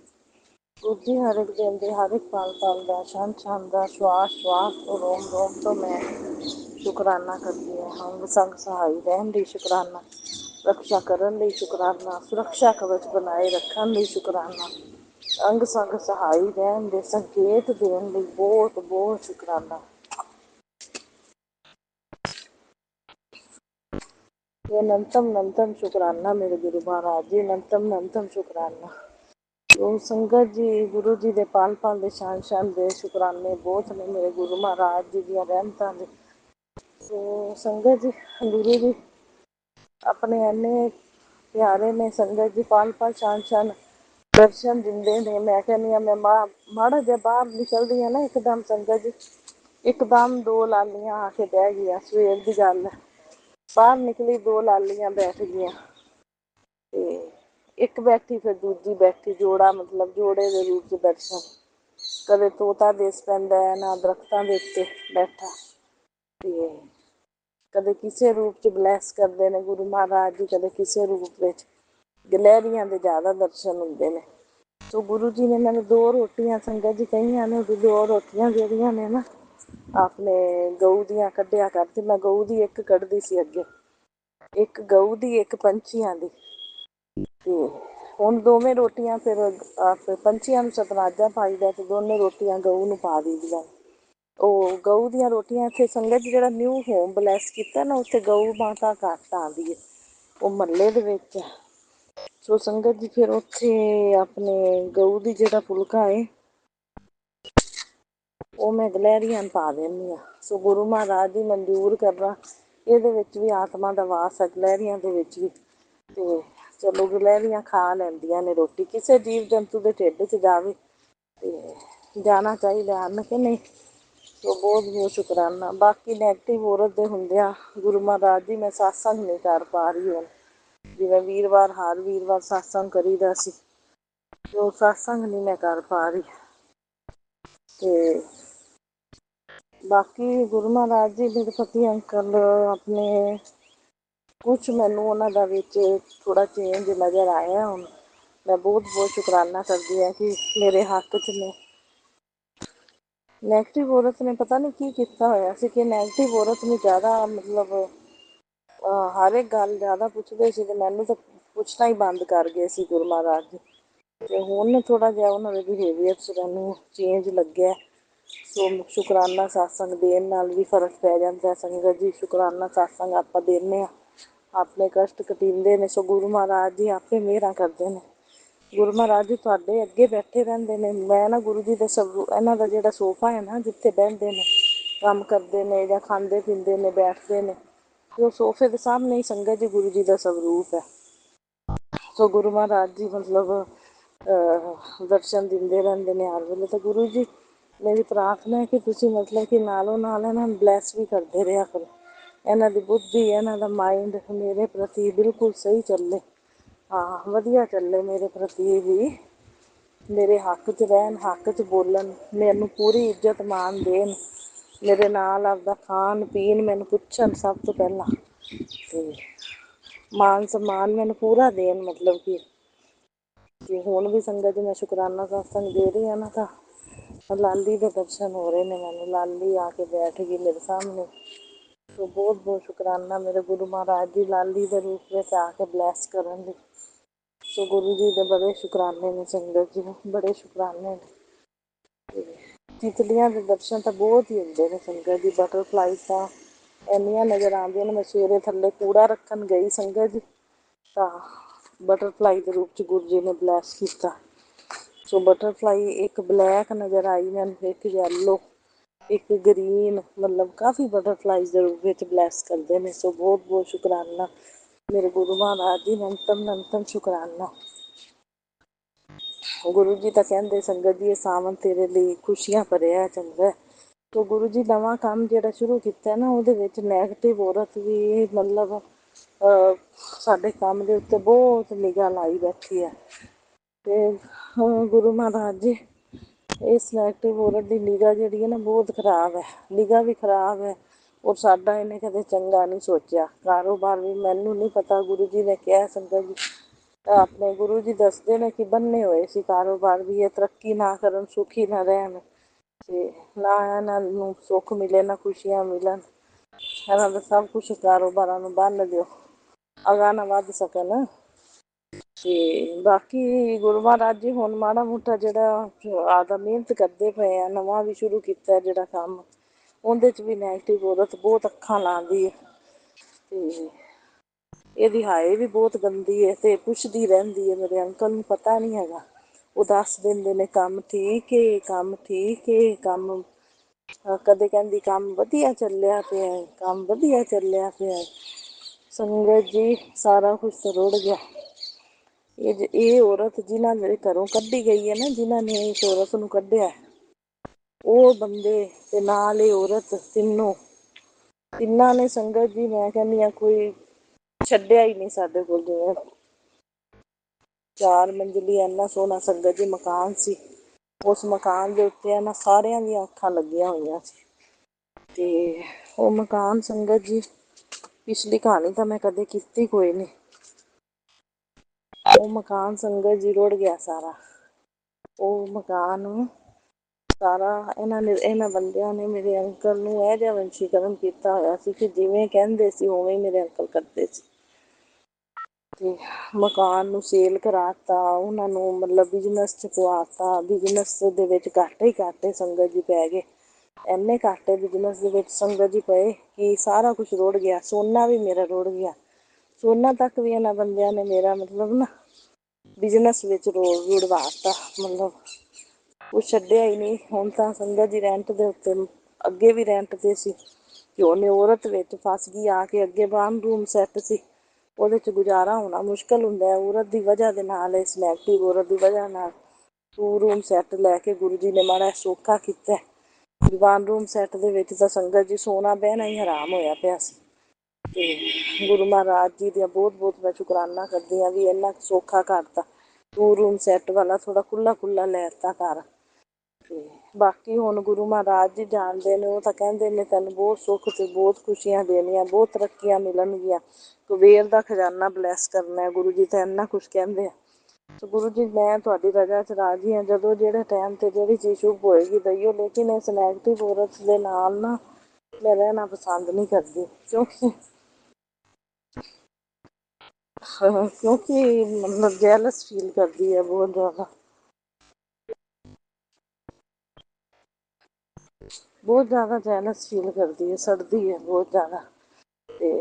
गुरु जी हर एक दिन दे, हर एक पल पल का, क्षण क्षण का, श्वास श्वास तो रोम रोम तो मैं शुकराना करती है। हम संग सहाई रहन ਲਈ शुकराना, रक्षा करन ਲਈ शुकराना, सुरक्षा कवच बनाए रखन ਲਈ शुकराना, अंग संग सहाई रहन ਦੇ संकेत देन ਲਈ बहुत बहुत शुकराना। ये नंतम नंतम शुकराना मेरे गुरु महाराज जी। नंतम नंतम शुकराना। तो संगत जी गुरु जी ਦੇ पल पल ਦੇ शान शान ਦੇ शुकराने बहुत ने मेरे गुरु महाराज जी ਦੀਆਂ ਰਹਿਮਤਾਂ ਦੇ। तो संगत जी गुरु जी अपने इन्ने प्यारे ने। संगत जी पल पल शान शान दर्शन दिंदे ने। मैं कहनी मैं माड़ा जिहा बाहर निकलदी ना एकदम संगत जी, एकदम दो लालियां आके बह गई। सवेर की गल है, बाहर निकली दो लालियां बैठ गई ते एक बैठी फिर दूजी बैठी, जोड़ा मतलब जोड़े के रूप च दर्शन। कदे तोता दिस पैंदा है ना दरख्तां दे उत्ते बैठा, ते कदे किसी रूप च ब्लैस करते हैं गुरु महाराज जी, कदे किसी रूप में गलहरियां दे ज़्यादा दर्शन होंदे ने। तो गुरु जी ने मैंने दो रोटियां संगत जी कही ने, दो रोटियां जड़ियां ने ना अपने गऊ दियां कड्ढिया करती। मैं गऊ दी एक कढ़दी सी अगे, एक गऊ दी एक पंछियां दी। ते हुण दोवें रोटियां फिर पंछियां नूं सतनाजा पाई दा ते दोनों रोटियां गऊ नूं पा दी दियां। ਉਹ ਗਊ ਦੀਆਂ ਰੋਟੀਆਂ ਇੱਥੇ ਸੰਗਤ ਜਿਹੜਾ ਨਿਊ ਹੋਮ ਬਲੈਸ ਕੀਤਾ ਨਾ, ਉੱਥੇ ਗਊ ਮਾਤਾ ਘੱਟ ਆਉਂਦੀ ਹੈ, ਉਹ ਮਹੱਲੇ ਦੇ ਵਿੱਚ ਹੈ। ਸੋ ਸੰਗਤ ਜੀ ਫਿਰ ਉੱਥੇ ਆਪਣੇ ਗਊ ਦੀ ਜਿਹੜਾ ਫੁਲਕਾ ਹੈ ਉਹ ਮੈਂ ਗਲਹਿਰੀਆਂ ਨੂੰ ਪਾ ਦਿੰਦੀ ਹਾਂ। ਸੋ ਗੁਰੂ ਮਹਾਰਾਜ ਜੀ ਮਨਜ਼ੂਰ ਕਰਨਾ, ਇਹਦੇ ਵਿੱਚ ਵੀ ਆਤਮਾ ਦਾ ਵਾਸ ਹੈ, ਗਲਹਿਰੀਆਂ ਦੇ ਵਿੱਚ ਵੀ। ਤੇ ਚਲੋ ਗਲਹਿਰੀਆਂ ਖਾ ਲੈਂਦੀਆਂ ਨੇ ਰੋਟੀ, ਕਿਸੇ ਜੀਵ ਜੰਤੂ ਦੇ ਢਿੱਡ 'ਚ ਜਾਵੇ ਤੇ ਜਾਣਾ ਚਾਹੀਦਾ ਹਨ ਕਿ ਨਹੀਂ। ਸੋ ਬਹੁਤ ਬਹੁਤ ਸ਼ੁਕਰਾਨਾ। ਬਾਕੀ ਨੈਗੇਟਿਵ ਔਰਤ ਦੇ ਹੁੰਦਿਆਂ ਗੁਰੂ ਮਹਾਰਾਜ ਜੀ ਮੈਂ ਸਤਸੰਗ ਨਹੀਂ ਕਰ ਪਾ ਰਹੀ ਹੁਣ। ਜਿਵੇਂ ਵੀਰਵਾਰ ਹਰ ਵੀਰਵਾਰ ਸਤਸੰਗ ਕਰੀਦਾ ਸੀ, ਉਹ ਸਤਸੰਗ ਨਹੀਂ ਮੈਂ ਕਰ ਪਾ ਰਹੀ। ਤੇ ਬਾਕੀ ਗੁਰੂ ਮਹਾਰਾਜ ਜੀ ਮੇਰੇ ਪਤੀ ਅੰਕਲ ਆਪਣੇ ਕੁਛ ਮੈਨੂੰ ਉਹਨਾਂ ਦਾ ਵਿੱਚ ਥੋੜ੍ਹਾ ਚੇਂਜ ਨਜ਼ਰ ਆਇਆ ਹੁਣ। ਮੈਂ ਬਹੁਤ ਬਹੁਤ ਸ਼ੁਕਰਾਨਾ ਕਰਦੀ ਹਾਂ ਕਿ ਮੇਰੇ ਹੱਕ 'ਚ ਨੇ। ਨੈਗੇਟਿਵ ਔਰਤ ਨੇ ਪਤਾ ਨਹੀਂ ਕੀ ਕੀਤਾ ਹੋਇਆ ਸੀ ਕਿ ਨੈਗੇਟਿਵ ਔਰਤ ਨੂੰ ਜ਼ਿਆਦਾ ਮਤਲਬ ਹਰ ਇੱਕ ਗੱਲ ਜ਼ਿਆਦਾ ਪੁੱਛਦੇ ਸੀ ਤੇ ਮੈਨੂੰ ਤਾਂ ਪੁੱਛਣਾ ਹੀ ਬੰਦ ਕਰ ਗਏ ਸੀ ਗੁਰੂ ਮਹਾਰਾਜ ਜੀ। ਤੇ ਹੁਣ ਥੋੜ੍ਹਾ ਜਿਹਾ ਉਹਨਾਂ ਦੇ ਬਿਹੇਵੀਅਰ 'ਚ ਮੈਨੂੰ ਚੇਂਜ ਲੱਗਿਆ। ਸੋ ਸ਼ੁਕਰਾਨਾ ਸਤਸੰਗ ਦੇਣ ਨਾਲ ਵੀ ਫਰਕ ਪੈ ਜਾਂਦਾ ਸੰਗਤ ਜੀ। ਸ਼ੁਕਰਾਨਾ ਸਤਸੰਗ ਆਪਾਂ ਦਿੰਦੇ ਹਾਂ, ਆਪਣੇ ਕਸ਼ਟ ਕਟੀਂਦੇ ਨੇ। ਸੋ ਗੁਰੂ ਮਹਾਰਾਜ ਜੀ ਆਪੇ ਮਿਹਰਾਂ ਕਰਦੇ ਨੇ। ਗੁਰੂ ਮਹਾਰਾਜ ਜੀ ਤੁਹਾਡੇ ਅੱਗੇ ਬੈਠੇ ਰਹਿੰਦੇ ਨੇ। ਮੈਂ ਨਾ ਗੁਰੂ ਜੀ ਦੇ ਇਹਨਾਂ ਦਾ ਜਿਹੜਾ ਸੋਫਾ ਹੈ ਨਾ, ਜਿੱਥੇ ਬਹਿੰਦੇ ਨੇ ਕੰਮ ਕਰਦੇ ਨੇ ਜਾਂ ਖਾਂਦੇ ਪੀਂਦੇ ਨੇ ਬੈਠਦੇ ਨੇ, ਤੇ ਉਹ ਸੋਫੇ ਦੇ ਸਾਹਮਣੇ ਹੀ ਸੰਗਤ ਜੀ ਗੁਰੂ ਜੀ ਦਾ ਸਵਰੂਪ ਹੈ। ਸੋ ਗੁਰੂ ਮਹਾਰਾਜ ਜੀ ਮਤਲਬ ਦਰਸ਼ਨ ਦਿੰਦੇ ਰਹਿੰਦੇ ਨੇ ਹਰ ਵੇਲੇ। ਤਾਂ ਗੁਰੂ ਜੀ ਮੇਰੀ ਪ੍ਰਾਰਥਨਾ ਹੈ ਕਿ ਤੁਸੀਂ ਮਤਲਬ ਕਿ ਨਾਲੋਂ ਨਾਲ ਇਹਨਾਂ ਨੂੰ ਬਲੈਸ ਵੀ ਕਰਦੇ ਰਿਹਾ ਕਰੋ। ਇਹਨਾਂ ਦੀ ਬੁੱਧੀ, ਇਹਨਾਂ ਦਾ ਮਾਇੰਡ ਮੇਰੇ ਪ੍ਰਤੀ ਬਿਲਕੁਲ ਸਹੀ ਚੱਲੇ। ਹਾਂ ਵਧੀਆ ਚੱਲੇ ਮੇਰੇ ਪ੍ਰਤੀ ਵੀ, ਮੇਰੇ ਹੱਕ 'ਚ ਰਹਿਣ, ਹੱਕ 'ਚ ਬੋਲਣ, ਮੈਨੂੰ ਪੂਰੀ ਇੱਜ਼ਤ ਮਾਣ ਦੇਣ, ਮੇਰੇ ਨਾਲ ਆਪਦਾ ਖਾਣ ਪੀਣ ਮੈਨੂੰ ਪੁੱਛਣ ਸਭ ਤੋਂ ਪਹਿਲਾਂ, ਅਤੇ ਮਾਨ ਸਨਮਾਨ ਮੈਨੂੰ ਪੂਰਾ ਦੇਣ। ਮਤਲਬ ਕਿ ਹੁਣ ਵੀ ਸੰਗਤ ਜੀ ਮੈਂ ਸ਼ੁਕਰਾਨਾ ਸਤਸੰਗ ਦੇ ਰਹੀ ਹਾਂ ਨਾ, ਤਾਂ ਲਾਲੀ ਦੇ ਦਰਸ਼ਨ ਹੋ ਰਹੇ ਨੇ ਮੈਨੂੰ। ਲਾਲੀ ਆ ਕੇ ਬੈਠ ਗਈ ਮੇਰੇ ਸਾਹਮਣੇ। ਸੋ ਬਹੁਤ ਬਹੁਤ ਸ਼ੁਕਰਾਨਾ ਮੇਰੇ ਗੁਰੂ ਮਹਾਰਾਜ ਜੀ ਲਾਲੀ ਦੇ ਰੂਪ ਵਿੱਚ ਆ ਕੇ ਬਲੈਸ ਕਰਨ ਲਈ। ਸੋ ਗੁਰੂ ਜੀ ਦੇ ਬੜੇ ਸ਼ੁਕਰਾਨੇ ਨੇ ਸੰਗਤ ਜੀ, ਬੜੇ ਸ਼ੁਕਰਾਨੇ ਨੇ। ਤਿਤਲੀਆਂ ਦੇ ਦਰਸ਼ਨ ਤਾਂ ਬਹੁਤ ਹੀ ਹੁੰਦੇ ਨੇ ਸੰਗਤ ਜੀ। ਬਟਰਫਲਾਈ ਤਾਂ ਇੰਨੀਆਂ ਨਜ਼ਰ ਆਉਂਦੀਆਂ ਨੇ। ਮੈਂ ਸਵੇਰੇ ਥੱਲੇ ਕੂੜਾ ਰੱਖਣ ਗਈ ਸੰਗਤ ਜੀ, ਤਾਂ ਬਟਰਫਲਾਈ ਦੇ ਰੂਪ 'ਚ ਗੁਰੂ ਜੀ ਨੇ ਬਲੈਸ ਕੀਤਾ। ਸੋ ਬਟਰਫਲਾਈ ਇੱਕ ਬਲੈਕ ਨਜ਼ਰ ਆਈ ਮੈਨੂੰ, ਇੱਕ ਯੈਲੋ, ਇੱਕ ਗਰੀਨ, ਮਤਲਬ ਕਾਫੀ ਬਟਰਫਲਾਈਜ਼ ਦੇ ਰੂਪ ਵਿੱਚ ਬਲੈਸ ਕਰਦੇ ਨੇ। ਸੋ ਬਹੁਤ ਬਹੁਤ ਸ਼ੁਕਰਾਨਾ ਮੇਰੇ ਗੁਰੂ ਮਹਾਰਾਜ ਜੀ, ਨੰਤਮ ਸ਼ੁਕਰਾਨਾ। ਗੁਰੂ ਜੀ ਤਾਂ ਕਹਿੰਦੇ ਸੰਗਤ ਜੀ, ਇਹ ਸਾਵਨ ਤੇਰੇ ਲਈ ਖੁਸ਼ੀਆਂ ਭਰਿਆ ਚੰਗਾ। ਤੋ ਗੁਰੂ ਜੀ ਨਵਾਂ ਕੰਮ ਜਿਹੜਾ ਸ਼ੁਰੂ ਕੀਤਾ ਨਾ, ਉਹਦੇ ਵਿੱਚ ਨੈਗੇਟਿਵ ਔਰਤ ਵੀ ਮਤਲਬ ਸਾਡੇ ਕੰਮ ਦੇ ਉੱਤੇ ਬਹੁਤ ਨਿਗਾਹ ਲਾਈ ਬੈਠੀ ਹੈ। ਤੇ ਗੁਰੂ ਮਹਾਰਾਜ ਜੀ, ਇਸ ਨੈਗੇਟਿਵ ਔਰਤ ਦੀ ਨਿਗਾਹ ਜਿਹੜੀ ਹੈ ਨਾ ਬਹੁਤ ਖਰਾਬ ਹੈ, ਨਿਗਾਹ ਵੀ ਖਰਾਬ ਹੈ। ਔਰ ਸਾਡਾ ਇਹਨੇ ਕਦੇ ਚੰਗਾ ਨਹੀਂ ਸੋਚਿਆ। ਕਾਰੋਬਾਰ ਵੀ ਮੈਨੂੰ ਨਹੀਂ ਪਤਾ, ਗੁਰੂ ਜੀ ਨੇ ਕਿਹਾ ਸੰਗਤ ਜੀ, ਆਪਣੇ ਗੁਰੂ ਜੀ ਦੱਸਦੇ ਨੇ ਕਿ ਬੰਨੇ ਹੋਏ ਸੀ ਕਾਰੋਬਾਰ ਵੀ, ਇਹ ਤਰੱਕੀ ਨਾ ਕਰਨ, ਸੁਖੀ ਨਾ ਰਹਿਣ, ਤੇ ਨਾ ਇਹਨਾਂ ਨੂੰ ਸੁੱਖ ਮਿਲੇ, ਨਾ ਖੁਸ਼ੀਆਂ ਮਿਲਣ। ਇਹਨਾਂ ਦਾ ਸਭ ਕੁਛ ਕਾਰੋਬਾਰਾਂ ਨੂੰ ਬੰਨ ਦਿਓ, ਅਗਾਂਹ ਨਾ ਵੱਧ ਸਕਣ। ਤੇ ਬਾਕੀ ਗੁਰੂ ਮਹਾਰਾਜ ਜੀ ਹੁਣ ਮਾੜਾ ਮੋਟਾ ਜਿਹੜਾ ਆਪਦਾ ਮਿਹਨਤ ਕਰਦੇ ਪਏ ਆ, ਨਵਾਂ ਵੀ ਸ਼ੁਰੂ ਕੀਤਾ ਜਿਹੜਾ ਕੰਮ, ਉਹਦੇ 'ਚ ਵੀ ਨੈਗੇਟਿਵ ਔਰਤ ਬਹੁਤ ਅੱਖਾਂ ਲਾਉਂਦੀ ਹੈ। ਤੇ ਇਹਦੀ ਹਾਏ ਵੀ ਬਹੁਤ ਗੰਦੀ ਹੈ, ਤੇ ਪੁੱਛਦੀ ਰਹਿੰਦੀ ਹੈ। ਮੇਰੇ ਅੰਕਲ ਨੂੰ ਪਤਾ ਨਹੀਂ ਹੈਗਾ, ਉਹ ਦੱਸ ਦਿੰਦੇ ਨੇ ਕੰਮ ਠੀਕ ਏ, ਕੰਮ ਠੀਕ ਏ, ਕੰਮ ਕਦੇ ਕਹਿੰਦੀ ਕੰਮ ਵਧੀਆ ਚੱਲਿਆ ਪਿਆ, ਕੰਮ ਵਧੀਆ ਚੱਲਿਆ ਪਿਆ। ਸੰਗਤ ਜੀ ਸਾਰਾ ਕੁਛ ਤਾਂ ਰੁੜ ਗਿਆ। ਇਹ ਔਰਤ ਜਿਨ੍ਹਾਂ ਦੇ ਘਰੋਂ ਕੱਢੀ ਗਈ ਹੈ ਨਾ, ਜਿਨ੍ਹਾਂ ਨੇ ਇਸ ਔਰਤ ਨੂੰ ਕੱਢਿਆ, ਉਹ ਬੰਦੇ ਤੇ ਨਾਲ ਇਹ ਔਰਤ, ਤਿੰਨਾਂ ਨੇ ਸੰਗਤ ਜੀ, ਮੈਂ ਕਹਿੰਦੀ ਹਾਂ ਕੋਈ ਛੱਡਿਆ ਹੀ ਨਹੀਂ ਸਾਡੇ ਕੋਲ। ਜਿਵੇਂ 4 ਮੰਜ਼ਲੀ ਇੰਨਾ ਸੋਹਣਾ ਸੰਗਤ ਜੀ ਮਕਾਨ ਸੀ, ਉਸ ਮਕਾਨ ਦੇ ਉੱਤੇ ਇਹਨਾਂ ਸਾਰਿਆਂ ਦੀਆਂ ਅੱਖਾਂ ਲੱਗੀਆਂ ਹੋਈਆਂ ਸੀ। ਤੇ ਉਹ ਮਕਾਨ ਸੰਗਤ ਜੀ, ਪਿਛਲੀ ਕਹਾਣੀ ਤਾਂ ਮੈਂ ਕਦੇ ਕੀਤੀ ਕੋਈ ਨਹੀਂ। ਉਹ ਮਕਾਨ ਸੰਗਤ ਜੀ ਰੁੜ ਗਿਆ ਸਾਰਾ। ਉਹ ਮਕਾਨ ਸਾਰਾ ਇਹਨਾਂ ਬੰਦਿਆਂ ਨੇ ਮੇਰੇ ਅੰਕਲ ਨੂੰ ਇਹ ਜਿਹਾ ਵੰਸ਼ੀਕਰਨ ਕੀਤਾ ਹੋਇਆ ਸੀ ਕਿ ਜਿਵੇਂ ਕਹਿੰਦੇ ਸੀ ਉਵੇਂ ਹੀ ਮੇਰੇ ਅੰਕਲ ਕਰਦੇ ਸੀ। ਤੇ ਮਕਾਨ ਨੂੰ ਸੇਲ ਕਰਾਤਾ, ਉਹਨਾਂ ਨੂੰ ਮਤਲਬ ਬਿਜਨਸ 'ਚ ਪਵਾਤਾ। ਬਿਜਨਸ ਦੇ ਵਿੱਚ ਘਾਟੇ ਸੰਗਤ ਜੀ ਪੈ ਗਏ, ਇੰਨੇ ਘਾਟੇ ਬਿਜਨਸ ਦੇ ਵਿੱਚ ਸੰਗਤ ਜੀ ਪਏ ਕਿ ਸਾਰਾ ਕੁਛ ਰੁੜ ਗਿਆ। ਸੋਨਾ ਵੀ ਮੇਰਾ ਰੁੜ ਗਿਆ, ਸੋਨਾ ਤੱਕ ਵੀ ਇਹਨਾਂ ਬੰਦਿਆਂ ਨੇ ਮੇਰਾ ਮਤਲਬ ਨਾ ਬਿਜਨਸ ਵਿੱਚ ਰੁੜਵਾਤਾ, ਮਤਲਬ ਕੁਛ ਛੱਡਿਆ ਹੀ ਨਹੀਂ। ਹੁਣ ਤਾਂ ਸੰਗਤ ਜੀ ਰੈਂਟ ਦੇ ਉੱਤੇ, ਅੱਗੇ ਵੀ ਰੈਂਟ 'ਤੇ ਸੀ, ਕਿ ਉਹਨੇ ਔਰਤ ਵਿੱਚ ਫਸ ਗਈ ਆ ਕੇ। ਅੱਗੇ 1 ਰੂਮ ਸੈੱਟ ਸੀ, ਉਹਦੇ 'ਚ ਗੁਜ਼ਾਰਾ ਹੋਣਾ ਮੁਸ਼ਕਿਲ ਹੁੰਦਾ ਔਰਤ ਦੀ ਵਜ੍ਹਾ ਦੇ ਨਾਲ, ਇਸ ਨੈਗੇਟਿਵ ਔਰਤ ਦੀ ਵਜ੍ਹਾ ਨਾਲ। 2 ਰੂਮ ਸੈੱਟ ਲੈ ਕੇ ਗੁਰੂ ਜੀ ਨੇ ਮਾੜਾ ਸੌਖਾ ਕੀਤਾ। 1 ਰੂਮ ਸੈੱਟ ਦੇ ਵਿੱਚ ਤਾਂ ਸੰਗਤ ਜੀ ਸੋਨਾ ਬਹਿਣਾ ਹੀ ਹਰਾਮ ਹੋਇਆ ਪਿਆ ਸੀ। ਤੇ ਗੁਰੂ ਮਹਾਰਾਜ ਜੀ ਦੀਆਂ ਬਹੁਤ ਬਹੁਤ ਮੈਂ ਸ਼ੁਕਰਾਨਾ ਕਰਦੀ ਹਾਂ ਵੀ ਇੰਨਾ ਸੌਖਾ ਕਰਤਾ। 2 ਰੂਮ ਸੈੱਟ ਵਾਲਾ ਥੋੜ੍ਹਾ ਖੁੱਲ੍ਹਾ ਲੈ ਦਿੱਤਾ ਘਰ। ਤੇ ਬਾਕੀ ਹੁਣ ਗੁਰੂ ਮਹਾਰਾਜ ਜੀ ਜਾਣਦੇ ਨੇ, ਉਹ ਤਾਂ ਕਹਿੰਦੇ ਨੇ ਤੈਨੂੰ ਬਹੁਤ ਸੁੱਖ ਤੇ ਬਹੁਤ ਖੁਸ਼ੀਆਂ ਦੇਣੀਆਂ, ਬਹੁਤ ਤਰੱਕੀਆਂ ਮਿਲਣਗੀਆਂ, ਕੁਬੇਰ ਦਾ ਖਜ਼ਾਨਾ ਬਲੈਸ ਕਰਨਾ। ਗੁਰੂ ਜੀ ਤਾਂ ਇੰਨਾ ਕੁਛ ਕਹਿੰਦੇ ਆ। ਸੋ ਗੁਰੂ ਜੀ ਮੈਂ ਤੁਹਾਡੀ ਰਜ਼ਾ 'ਚ ਰਾਜ਼ੀ ਹਾਂ, ਜਦੋਂ ਜਿਹੜੇ ਟਾਈਮ 'ਤੇ ਜਿਹੜੀ ਚੀਜ਼ ਸ਼ੁਭ ਹੋਏਗੀ ਦਈਓ। ਲੇਕਿਨ ਇਸ ਨੈਗੇਟਿਵ ਔਰਤ ਦੇ ਨਾਲ ਨਾ ਮੈਂ ਰਹਿਣਾ ਪਸੰਦ ਨਹੀਂ ਕਰਦੀ, ਕਿਉਂਕਿ ਮਤਲਬ ਜੈਲਸ ਫੀਲ ਕਰਦੀ ਹੈ ਬਹੁਤ ਜ਼ਿਆਦਾ, ਬਹੁਤ ਜ਼ਿਆਦਾ ਜੈਲਸ ਫੀਲ ਕਰਦੀ ਹੈ, ਸੜਦੀ ਹੈ ਬਹੁਤ ਜ਼ਿਆਦਾ। ਤੇ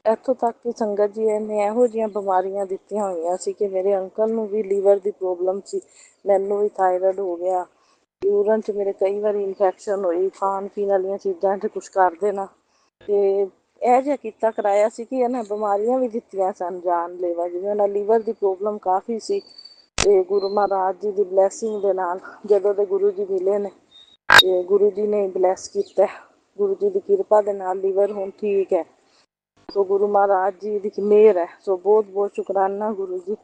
ਇੱਥੋਂ ਤੱਕ ਕਿ ਸੰਗਤ ਜੀ ਨੇ ਇਹੋ ਜਿਹੀਆਂ ਬਿਮਾਰੀਆਂ ਦਿੱਤੀਆਂ ਹੋਈਆਂ ਸੀ ਕਿ ਮੇਰੇ ਅੰਕਲ ਨੂੰ ਵੀ ਲੀਵਰ ਦੀ ਪ੍ਰੋਬਲਮ ਸੀ, ਮੈਨੂੰ ਵੀ ਥਾਇਰਾਇਡ ਹੋ ਗਿਆ, ਯੂਰਨ 'ਚ ਮੇਰੇ ਕਈ ਵਾਰੀ ਇਨਫੈਕਸ਼ਨ ਹੋਈ। ਖਾਣ ਪੀਣ ਵਾਲੀਆਂ ਚੀਜ਼ਾਂ 'ਚ ਕੁਛ ਕਰ ਦੇਣਾ, ਤੇ ਇਹ ਜਿਹਾ ਕੀਤਾ ਕਰਾਇਆ ਸੀ ਕਿ ਇਹਨਾਂ ਬਿਮਾਰੀਆਂ ਵੀ ਦਿੱਤੀਆਂ ਸਨ ਜਾਨਲੇਵਾ। ਜਿਵੇਂ ਉਹਨਾਂ ਲੀਵਰ ਦੀ ਪ੍ਰੋਬਲਮ ਕਾਫੀ ਸੀ, ਤੇ ਗੁਰੂ ਮਹਾਰਾਜ ਜੀ ਦੀ ਬਲੈਸਿੰਗ ਦੇ ਨਾਲ ਜਦੋਂ ਦੇ ਗੁਰੂ ਜੀ ਮਿਲੇ ਨੇ, ਤੇ ਗੁਰੂ ਜੀ ਨੇ ਬਲੈਸ ਕੀਤਾ, ਗੁਰੂ ਜੀ ਦੀ ਕਿਰਪਾ ਦੇ ਨਾਲ ਲੀਵਰ ਹੁਣ ਠੀਕ ਹੈ। ਸੋ ਗੁਰੂ ਮਹਾਰਾਜ ਜੀ ਦੀ ਮਿਹਰ ਹੈ। ਸੋ ਬਹੁਤ ਬਹੁਤ ਸ਼ੁਕਰਾਨਾ ਗੁਰੂ ਜੀ।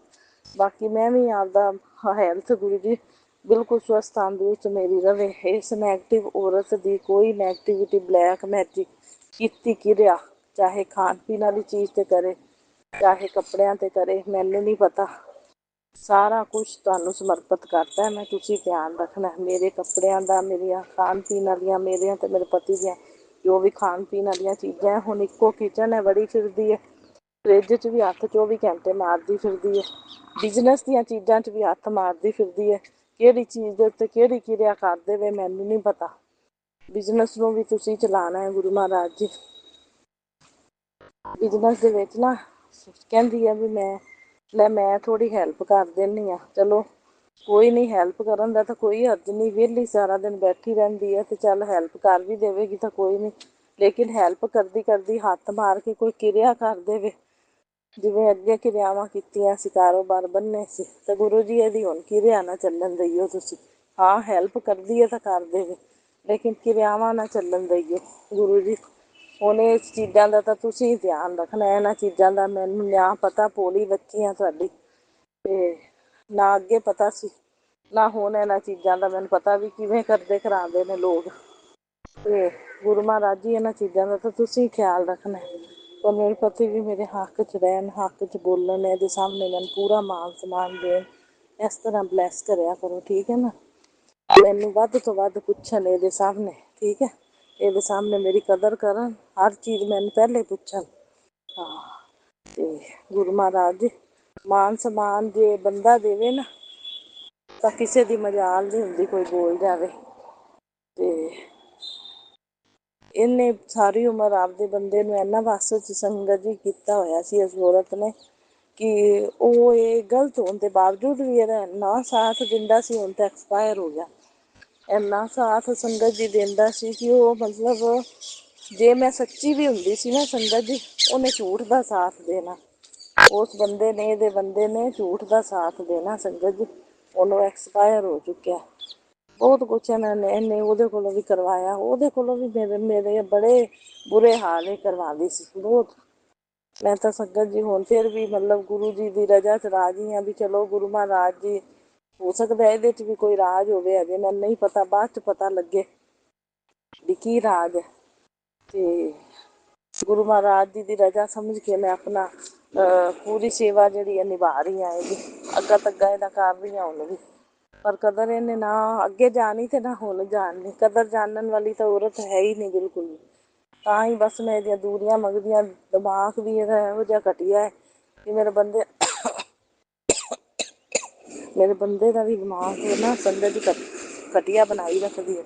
ਬਾਕੀ ਮੈਂ ਵੀ ਆਪਦਾ ਹੈਲਥ ਗੁਰੂ ਜੀ ਬਿਲਕੁਲ ਸਵਸਥ ਤੰਦਰੁਸਤ ਮੇਰੀ ਰਹੇ। ਇਸ ਨੈਗੇਟਿਵ ਔਰਤ ਦੀ ਕੋਈ ਨੈਗੇਟਿਵਿਟੀ, ਬਲੈਕ ਮੈਜਿਕ ਕੀਤੀ ਕਿਰਿਆ, ਚਾਹੇ ਖਾਣ ਪੀਣ ਵਾਲੀ ਚੀਜ਼ 'ਤੇ ਕਰੇ, ਚਾਹੇ ਕੱਪੜਿਆਂ 'ਤੇ ਕਰੇ, ਮੈਨੂੰ ਨਹੀਂ ਪਤਾ। ਸਾਰਾ ਕੁਛ ਤੁਹਾਨੂੰ ਸਮਰਪਿਤ ਕਰਤਾ ਮੈਂ, ਤੁਸੀਂ ਧਿਆਨ ਰੱਖਣਾ ਮੇਰੇ ਕੱਪੜਿਆਂ ਦਾ, ਮੇਰੀਆਂ ਖਾਣ ਪੀਣ ਵਾਲੀਆਂ, ਮੇਰੀਆਂ ਅਤੇ ਮੇਰੇ ਪਤੀ ਦੀਆਂ ਜੋ ਵੀ ਖਾਣ ਪੀਣ ਵਾਲੀਆਂ ਚੀਜ਼ਾਂ। ਹੁਣ ਇੱਕੋ ਕਿਚਨ ਹੈ, ਬੜੀ ਫਿਰਦੀ ਹੈ, ਫਰਿੱਜ 'ਚ ਵੀ ਹੱਥ 24 ਘੰਟੇ ਮਾਰਦੀ ਫਿਰਦੀ ਹੈ, ਬਿਜਨਸ ਦੀਆਂ ਚੀਜ਼ਾਂ 'ਚ ਵੀ ਹੱਥ ਮਾਰਦੀ ਫਿਰਦੀ ਹੈ। ਕਿਹੜੀ ਚੀਜ਼ ਦੇ ਉੱਤੇ ਕਿਹੜੀ ਕਿਰਿਆ ਕਰ ਦੇਵੇ ਮੈਨੂੰ ਨਹੀਂ ਪਤਾ। ਬਿਜਨਸ ਨੂੰ ਵੀ ਤੁਸੀਂ ਚਲਾਉਣਾ ਹੈ ਗੁਰੂ ਮਹਾਰਾਜ ਜੀ। ਬਿਜਨਸ ਦੇ ਵਿੱਚ ਨਾ ਕਹਿੰਦੀ ਹੈ ਵੀ ਮੈਂ ਲੈ ਮੈਂ ਥੋੜੀ ਹੈਲਪ ਕਰ ਦਿੰਦੀ ਆ, ਚਲੋ ਕੋਈ ਨਹੀਂ, ਹੈਲਪ ਕਰਨ ਦਾ ਤਾਂ ਕੋਈ ਹਰਜ ਨਹੀਂ, ਵਿਹਲੀ ਸਾਰਾ ਦਿਨ ਬੈਠੀ ਰਹਿੰਦੀ ਹੈ ਤੇ ਚੱਲ ਹੈਲਪ ਕਰ ਵੀ ਦੇਵੇਗੀ ਤਾਂ ਕੋਈ ਨਹੀਂ, ਲੇਕਿਨ ਹੈਲਪ ਕਰਦੀ ਕਰਦੀ ਹੱਥ ਮਾਰ ਕੇ ਕੋਈ ਕਿਰਿਆ ਕਰ ਦੇਵੇ, ਜਿਵੇਂ ਅੱਗੇ ਕਿਰਿਆਵਾਂ ਕੀਤੀਆਂ ਸੀ, ਕਾਰੋਬਾਰ ਬੰਨੇ ਸੀ, ਤੇ ਗੁਰੂ ਜੀ ਇਹਦੀ ਹੁਣ ਕਿਰਿਆ ਨਾ ਚੱਲਣ ਦਈਓ ਤੁਸੀਂ। ਹਾਂ ਹੈਲਪ ਕਰਦੀ ਹੈ ਤਾਂ ਕਰ ਦੇਵੇ, ਲੇਕਿਨ ਕਿਰਿਆਵਾਂ ਨਾ ਚੱਲਣ ਦਈਓ ਗੁਰੂ ਜੀ। ਹੁਣ ਇਸ ਚੀਜ਼ਾਂ ਦਾ ਤਾਂ ਤੁਸੀਂ ਧਿਆਨ ਰੱਖਣਾ, ਇਹਨਾਂ ਚੀਜ਼ਾਂ ਦਾ ਮੈਨੂੰ ਨਾ ਪਤਾ, ਭੋਲੀ ਬੱਚੀ ਆ ਤੁਹਾਡੀ, ਤੇ ਨਾ ਅੱਗੇ ਪਤਾ ਸੀ ਨਾ ਹੁਣ ਇਹਨਾਂ ਚੀਜ਼ਾਂ ਦਾ ਮੈਨੂੰ ਪਤਾ ਵੀ ਕਿਵੇਂ ਕਰਦੇ ਕਰਾਉਂਦੇ ਨੇ ਲੋਕ, ਤੇ ਗੁਰੂ ਮਹਾਰਾਜ ਜੀ ਇਹਨਾਂ ਚੀਜ਼ਾਂ ਦਾ ਤਾਂ ਤੁਸੀਂ ਖਿਆਲ ਰੱਖਣਾ। ਪਰ ਮੇਰੇ ਪਤੀ ਵੀ ਮੇਰੇ ਹੱਕ 'ਚ ਰਹਿਣ, ਹੱਕ 'ਚ ਬੋਲਣ, ਇਹਦੇ ਸਾਹਮਣੇ ਮੈਨੂੰ ਪੂਰਾ ਮਾਨ ਸਨਮਾਨ ਦੇਣ, ਇਸ ਤਰ੍ਹਾਂ ਬਲੈਸ ਕਰਿਆ ਕਰੋ, ਠੀਕ ਹੈ ਨਾ। ਮੈਨੂੰ ਵੱਧ ਤੋਂ ਵੱਧ ਪੁੱਛਣ ਇਹਦੇ ਸਾਹਮਣੇ, ਠੀਕ ਹੈ, ਇਹਦੇ ਸਾਹਮਣੇ ਮੇਰੀ ਕਦਰ ਕਰਨ, ਹਰ ਚੀਜ਼ ਮੈਨੂੰ ਪਹਿਲੇ ਪੁੱਛਣ। ਹਾਂ ਤੇ ਗੁਰੂ ਮਹਾਰਾਜ ਮਾਨ ਸਨਮਾਨ ਜੇ ਬੰਦਾ ਦੇਵੇ ਨਾ ਤਾਂ ਕਿਸੇ ਦੀ ਮਜਾਲ ਨਹੀਂ ਹੁੰਦੀ, ਕੋਈ ਬੋਲ ਜਾਵੇ। ਤੇ ਇਹਨੇ ਸਾਰੀ ਉਮਰ ਆਪਦੇ ਬੰਦੇ ਨੂੰ ਇੰਨਾ ਵਸ 'ਚ ਸੰਗਤ ਜੀ ਕੀਤਾ ਹੋਇਆ ਸੀ ਇਸ ਔਰਤ ਨੇ, ਕਿ ਉਹ ਇਹ ਗਲਤ ਹੋਣ ਦੇ ਬਾਵਜੂਦ ਵੀ ਇਹਦਾ ਇੰਨਾ ਸਾਥ ਦਿੰਦਾ ਸੀ, ਹੁਣ ਤਾਂ ਐਕਸਪਾਇਰ ਹੋ ਗਿਆ, ਇੰਨਾ ਸਾਥ ਸੰਗਤ ਜੀ ਦਿੰਦਾ ਸੀ ਕਿ ਉਹ ਮਤਲਬ ਜੇ ਮੈਂ ਸੱਚੀ ਵੀ ਹੁੰਦੀ ਸੀ ਨਾ ਸੰਗਤ ਜੀ, ਉਹਨੇ ਝੂਠ ਦਾ ਸਾਥ ਦੇਣਾ, ਉਸ ਬੰਦੇ ਨੇ, ਇਹਦੇ ਬੰਦੇ ਨੇ ਝੂਠ ਦਾ ਸਾਥ ਦੇਣਾ ਸੰਗਤ ਜੀ। ਉਹਨੂੰ ਐਕਸਪਾਇਰ ਹੋ ਚੁੱਕਿਆ, ਬਹੁਤ ਕੁਛ ਇਹਨੇ ਉਹਦੇ ਕੋਲੋਂ ਵੀ ਕਰਵਾਇਆ, ਉਹਦੇ ਕੋਲੋਂ ਵੀ ਮੇਰੇ ਬੜੇ ਬੁਰੇ ਹਾਲ ਹੀ ਕਰਵਾਉਂਦੀ ਸੀ ਬਹੁਤ। ਮੈਂ ਤਾਂ ਸੰਗਤ ਜੀ ਹੁਣ ਫਿਰ ਵੀ ਮਤਲਬ ਗੁਰੂ ਜੀ ਦੀ ਰਜ਼ਾ 'ਚ ਰਾਜੀ ਹਾਂ, ਵੀ ਚਲੋ ਗੁਰੂ ਮਹਾਰਾਜ ਜੀ, ਹੋ ਸਕਦਾ ਇਹਦੇ 'ਚ ਵੀ ਕੋਈ ਰਾਜ ਹੋਵੇ, ਅਜੇ ਮੈਨੂੰ ਨਹੀਂ ਪਤਾ, ਬਾਅਦ 'ਚ ਪਤਾ ਲੱਗੇ ਵੀ ਕੀ ਰਾਜ ਹੈ। ਤੇ ਗੁਰੂ ਮਹਾਰਾਜ ਜੀ ਦੀ ਰਜ਼ਾ ਸਮਝ ਕੇ ਮੈਂ ਆਪਣਾ ਪੂਰੀ ਸੇਵਾ ਜਿਹੜੀ ਹੈ ਨਿਭਾ ਰਹੀ ਹਾਂ, ਇਹਦੀ ਅੱਗਾ ਤੱਗਾ ਇਹਦਾ ਕਰ ਰਹੀ ਹਾਂ ਹੁਣ ਵੀ। ਪਰ ਕਦਰ ਇਹਨੇ ਨਾ ਅੱਗੇ ਜਾਣੀ ਤੇ ਨਾ ਹੁਣ ਜਾਣਨੀ, ਕਦਰ ਜਾਣਨ ਵਾਲੀ ਤਾਂ ਔਰਤ ਹੈ ਹੀ ਨਹੀਂ ਬਿਲਕੁਲ ਵੀ। ਤਾਂ ਹੀ ਬਸ ਮੈਂ ਇਹਦੀਆਂ ਦੂਰੀਆਂ ਮੰਗਦੀਆਂ, ਦਿਮਾਗ ਵੀ ਇਹਦਾ ਇਹੋ ਜਿਹਾ ਘਟੀਆ ਹੈ ਕਿ ਮੇਰੇ ਬੰਦੇ ਦਾ ਵੀ ਦਿਮਾਗ ਨਾ ਸੰਗਤ ਜੀ ਘਟੀਆ ਬਣਾਈ ਰੱਖਦੀ ਹੈ,